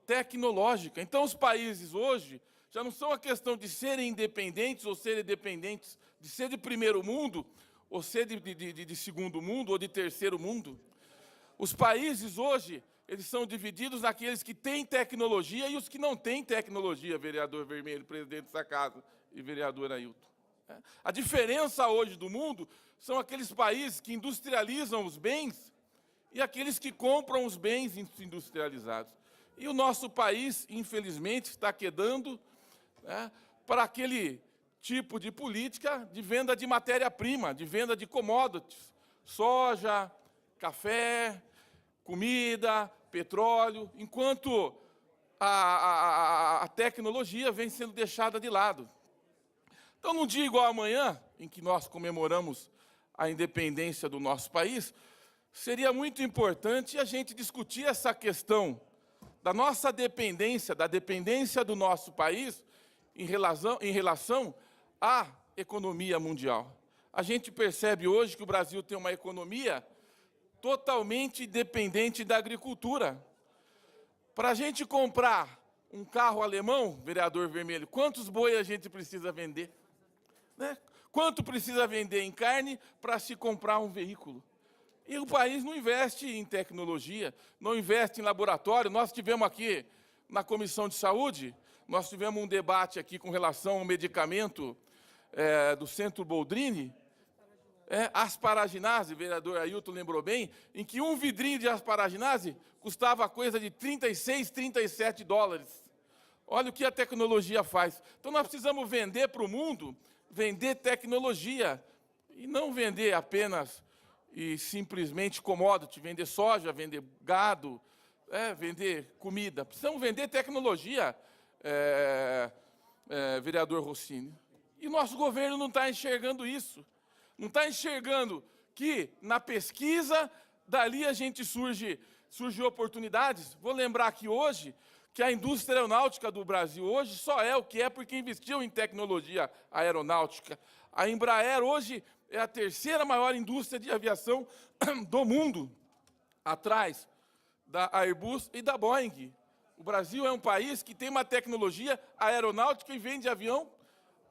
tecnológica. Então, os países hoje já não são a questão de serem independentes ou serem dependentes, de ser de primeiro mundo, ou ser de segundo mundo, ou de terceiro mundo. Os países hoje, eles são divididos naqueles que têm tecnologia e os que não têm tecnologia, vereador Vermelho, presidente dessa casa, e vereador Ailton. A diferença hoje do mundo são aqueles países que industrializam os bens e aqueles que compram os bens industrializados. E o nosso país, infelizmente, está quedando, né, para aquele tipo de política de venda de matéria-prima, de venda de commodities, soja, café, comida, petróleo, enquanto a tecnologia vem sendo deixada de lado. Então, num dia igual amanhã, em que nós comemoramos a independência do nosso país, seria muito importante a gente discutir essa questão da nossa dependência, da dependência do nosso país em relação à economia mundial. A gente percebe hoje que o Brasil tem uma economia totalmente dependente da agricultura. Para a gente comprar um carro alemão, vereador Vermelho, quantos bois a gente precisa vender? Né? Quanto precisa vender em carne para se comprar um veículo? E o país não investe em tecnologia, não investe em laboratório. Nós tivemos aqui, na Comissão de Saúde, nós tivemos um debate aqui com relação ao medicamento do Centro Boldrini, asparaginase, o vereador Ailton lembrou bem, em que um vidrinho de asparaginase custava coisa de 36, 37 dólares. Olha o que a tecnologia faz. Então, nós precisamos vender para o mundo, vender tecnologia, e não vender apenas e simplesmente commodity, vender soja, vender gado, vender comida. Precisamos vender tecnologia, vereador Rossini. E nosso governo não está enxergando isso. Não está enxergando que, na pesquisa, dali a gente surge oportunidades. Vou lembrar aqui hoje que a indústria aeronáutica do Brasil hoje só é o que é porque investiu em tecnologia aeronáutica. A Embraer hoje é a terceira maior indústria de aviação do mundo, atrás da Airbus e da Boeing. O Brasil é um país que tem uma tecnologia aeronáutica e vende avião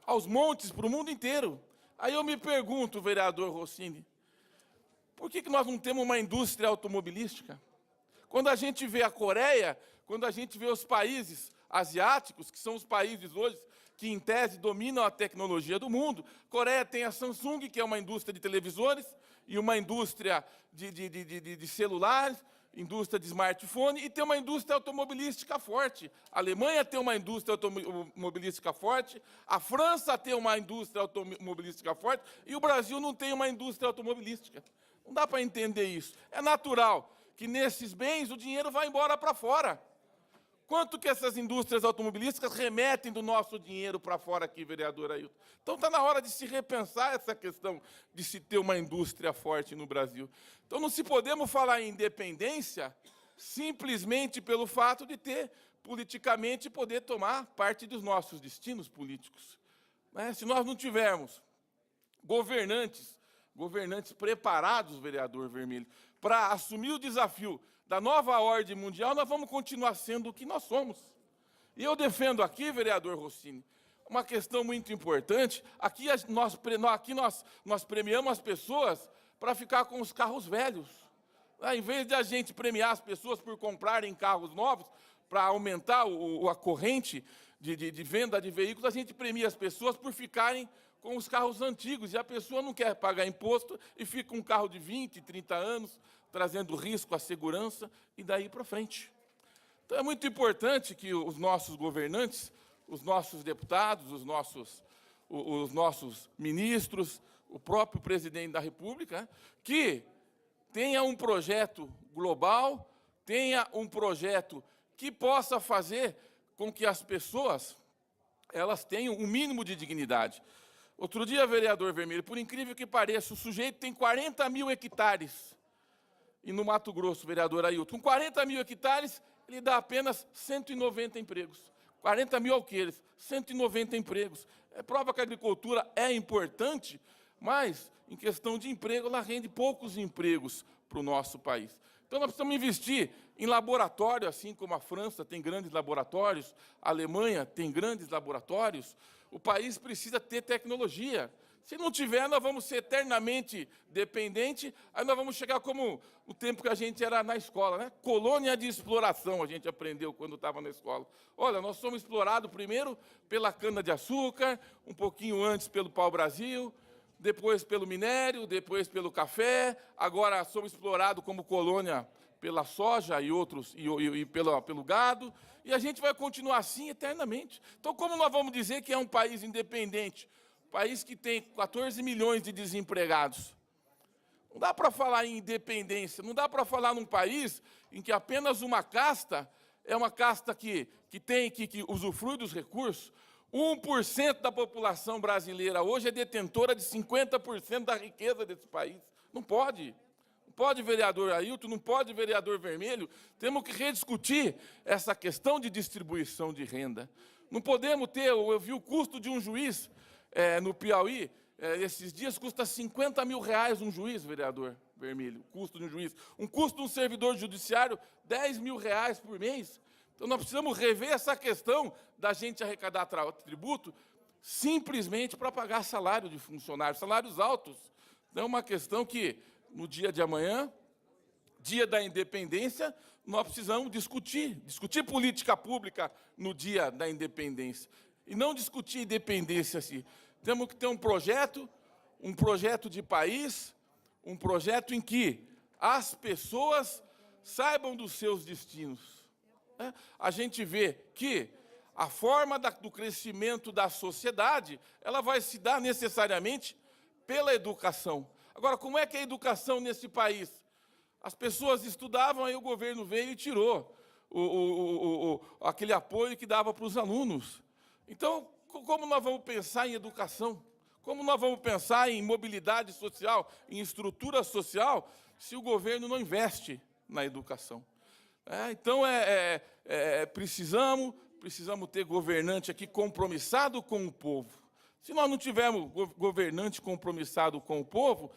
aos montes para o mundo inteiro. Aí eu me pergunto, vereador Rossini, por que nós não temos uma indústria automobilística? Quando a gente vê a Coreia, quando a gente vê os países asiáticos, que são os países hoje que, em tese, dominam a tecnologia do mundo, Coreia tem a Samsung, que é uma indústria de televisores, e uma indústria de celulares, indústria de smartphone, e tem uma indústria automobilística forte. A Alemanha tem uma indústria automobilística forte, a França tem uma indústria automobilística forte, e o Brasil não tem uma indústria automobilística. Não dá para entender isso. É natural que nesses bens o dinheiro vai embora para fora. Quanto que essas indústrias automobilísticas remetem do nosso dinheiro para fora aqui, vereador Ailton? Então está na hora de se repensar essa questão de se ter uma indústria forte no Brasil. Então não se podemos falar em independência simplesmente pelo fato de ter, politicamente, poder tomar parte dos nossos destinos políticos. Se nós não tivermos governantes preparados, vereador Vermelho, para assumir o desafio da nova ordem mundial, nós vamos continuar sendo o que nós somos. E eu defendo aqui, vereador Rossini, uma questão muito importante. Aqui nós premiamos as pessoas para ficar com os carros velhos. Em vez de a gente premiar as pessoas por comprarem carros novos, para aumentar a corrente de venda de veículos, a gente premia as pessoas por ficarem com os carros antigos. E a pessoa não quer pagar imposto e fica com um carro de 20, 30 anos, trazendo risco à segurança e daí para frente. Então é muito importante que os nossos governantes, os nossos deputados, os nossos ministros, o próprio presidente da República, que tenha um projeto global, tenha um projeto que possa fazer com que as pessoas elas tenham um mínimo de dignidade. Outro dia, vereador Vermelho, por incrível que pareça, o sujeito tem 40 mil hectares. E no Mato Grosso, vereador Ailton, com 40 mil hectares, ele dá apenas 190 empregos. 40 mil alqueires, 190 empregos. É prova que a agricultura é importante, mas, em questão de emprego, ela rende poucos empregos para o nosso país. Então, nós precisamos investir em laboratório, assim como a França tem grandes laboratórios, a Alemanha tem grandes laboratórios. O país precisa ter tecnologia. Se não tiver, nós vamos ser eternamente dependentes, aí nós vamos chegar como o tempo que a gente era na escola, né? Colônia de exploração, a gente aprendeu quando estava na escola. Olha, nós somos explorados primeiro pela cana-de-açúcar, um pouquinho antes pelo pau-brasil, depois pelo minério, depois pelo café, agora somos explorados como colônia pela soja e outros, e pelo gado, e a gente vai continuar assim eternamente. Então, como nós vamos dizer que é um país independente, país que tem 14 milhões de desempregados? Não dá para falar em independência, não dá para falar num país em que apenas uma casta, é uma casta que usufrui dos recursos. 1% da população brasileira hoje é detentora de 50% da riqueza desse país. Não pode. Não pode, vereador Ailton, não pode, vereador Vermelho. Temos que rediscutir essa questão de distribuição de renda. Não podemos ter, eu vi o custo de um juiz no Piauí, esses dias custa R$50 mil um juiz, vereador Vermelho, o custo de um juiz. Um custo de um servidor judiciário, R$10 mil por mês. Então, nós precisamos rever essa questão da gente arrecadar tributo simplesmente para pagar salário de funcionários, salários altos. Então, é uma questão que, no dia de amanhã, dia da independência, nós precisamos discutir política pública no dia da independência. E não discutir independência assim. Temos que ter um projeto de país, um projeto em que as pessoas saibam dos seus destinos. A gente vê que a forma do crescimento da sociedade, ela vai se dar necessariamente pela educação. Agora, como é que é a educação nesse país? As pessoas estudavam, aí o governo veio e tirou aquele apoio que dava para os alunos. Então, como nós vamos pensar em educação? Como nós vamos pensar em mobilidade social, em estrutura social, se o governo não investe na educação? Então, precisamos ter governante aqui compromissado com o povo. Se nós não tivermos governante compromissado com o povo,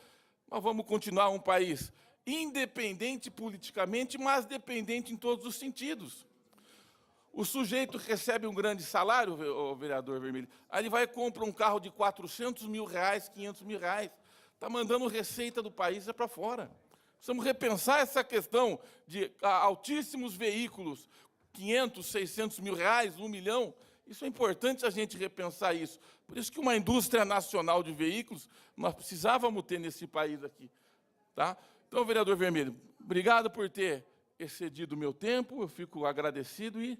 nós vamos continuar um país independente politicamente, mas dependente em todos os sentidos. O sujeito recebe um grande salário, o vereador Vermelho, aí ele vai e compra um carro de R$400 mil, R$500 mil, está mandando receita do país para fora. Precisamos repensar essa questão de altíssimos veículos, 500, 600 mil reais, 1 milhão. Isso é importante a gente repensar isso. Por isso que uma indústria nacional de veículos nós precisávamos ter nesse país aqui. Tá? Então, vereador Vermelho, obrigado por ter excedido o meu tempo, eu fico agradecido e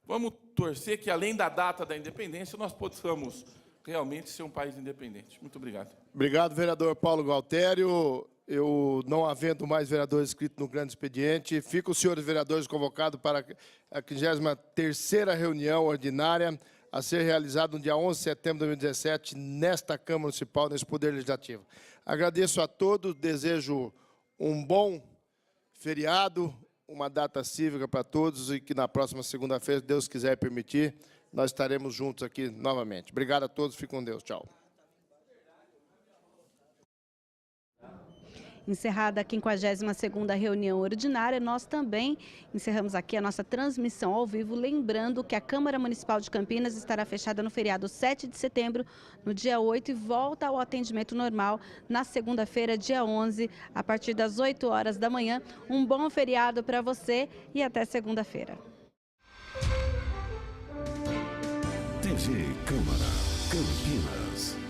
vamos torcer que, além da data da independência, nós possamos realmente ser um país independente. Muito obrigado. Obrigado, vereador Paulo Gualtério. eu não havendo mais vereadores inscritos no grande expediente, ficam os senhores vereadores convocados para a 53ª reunião ordinária a ser realizada no dia 11 de setembro de 2017, nesta Câmara Municipal, nesse Poder Legislativo. Agradeço a todos, desejo um bom feriado, uma data cívica para todos e que na próxima segunda-feira, se Deus quiser permitir, nós estaremos juntos aqui novamente. Obrigado a todos, fiquem com Deus. Tchau. Encerrada a 52ª reunião ordinária, nós também encerramos aqui a nossa transmissão ao vivo, lembrando que a Câmara Municipal de Campinas estará fechada no feriado 7 de setembro, no dia 8, e volta ao atendimento normal na segunda-feira, dia 11, a partir das 8 horas da manhã. Um bom feriado para você e até segunda-feira. TV Câmara Campinas.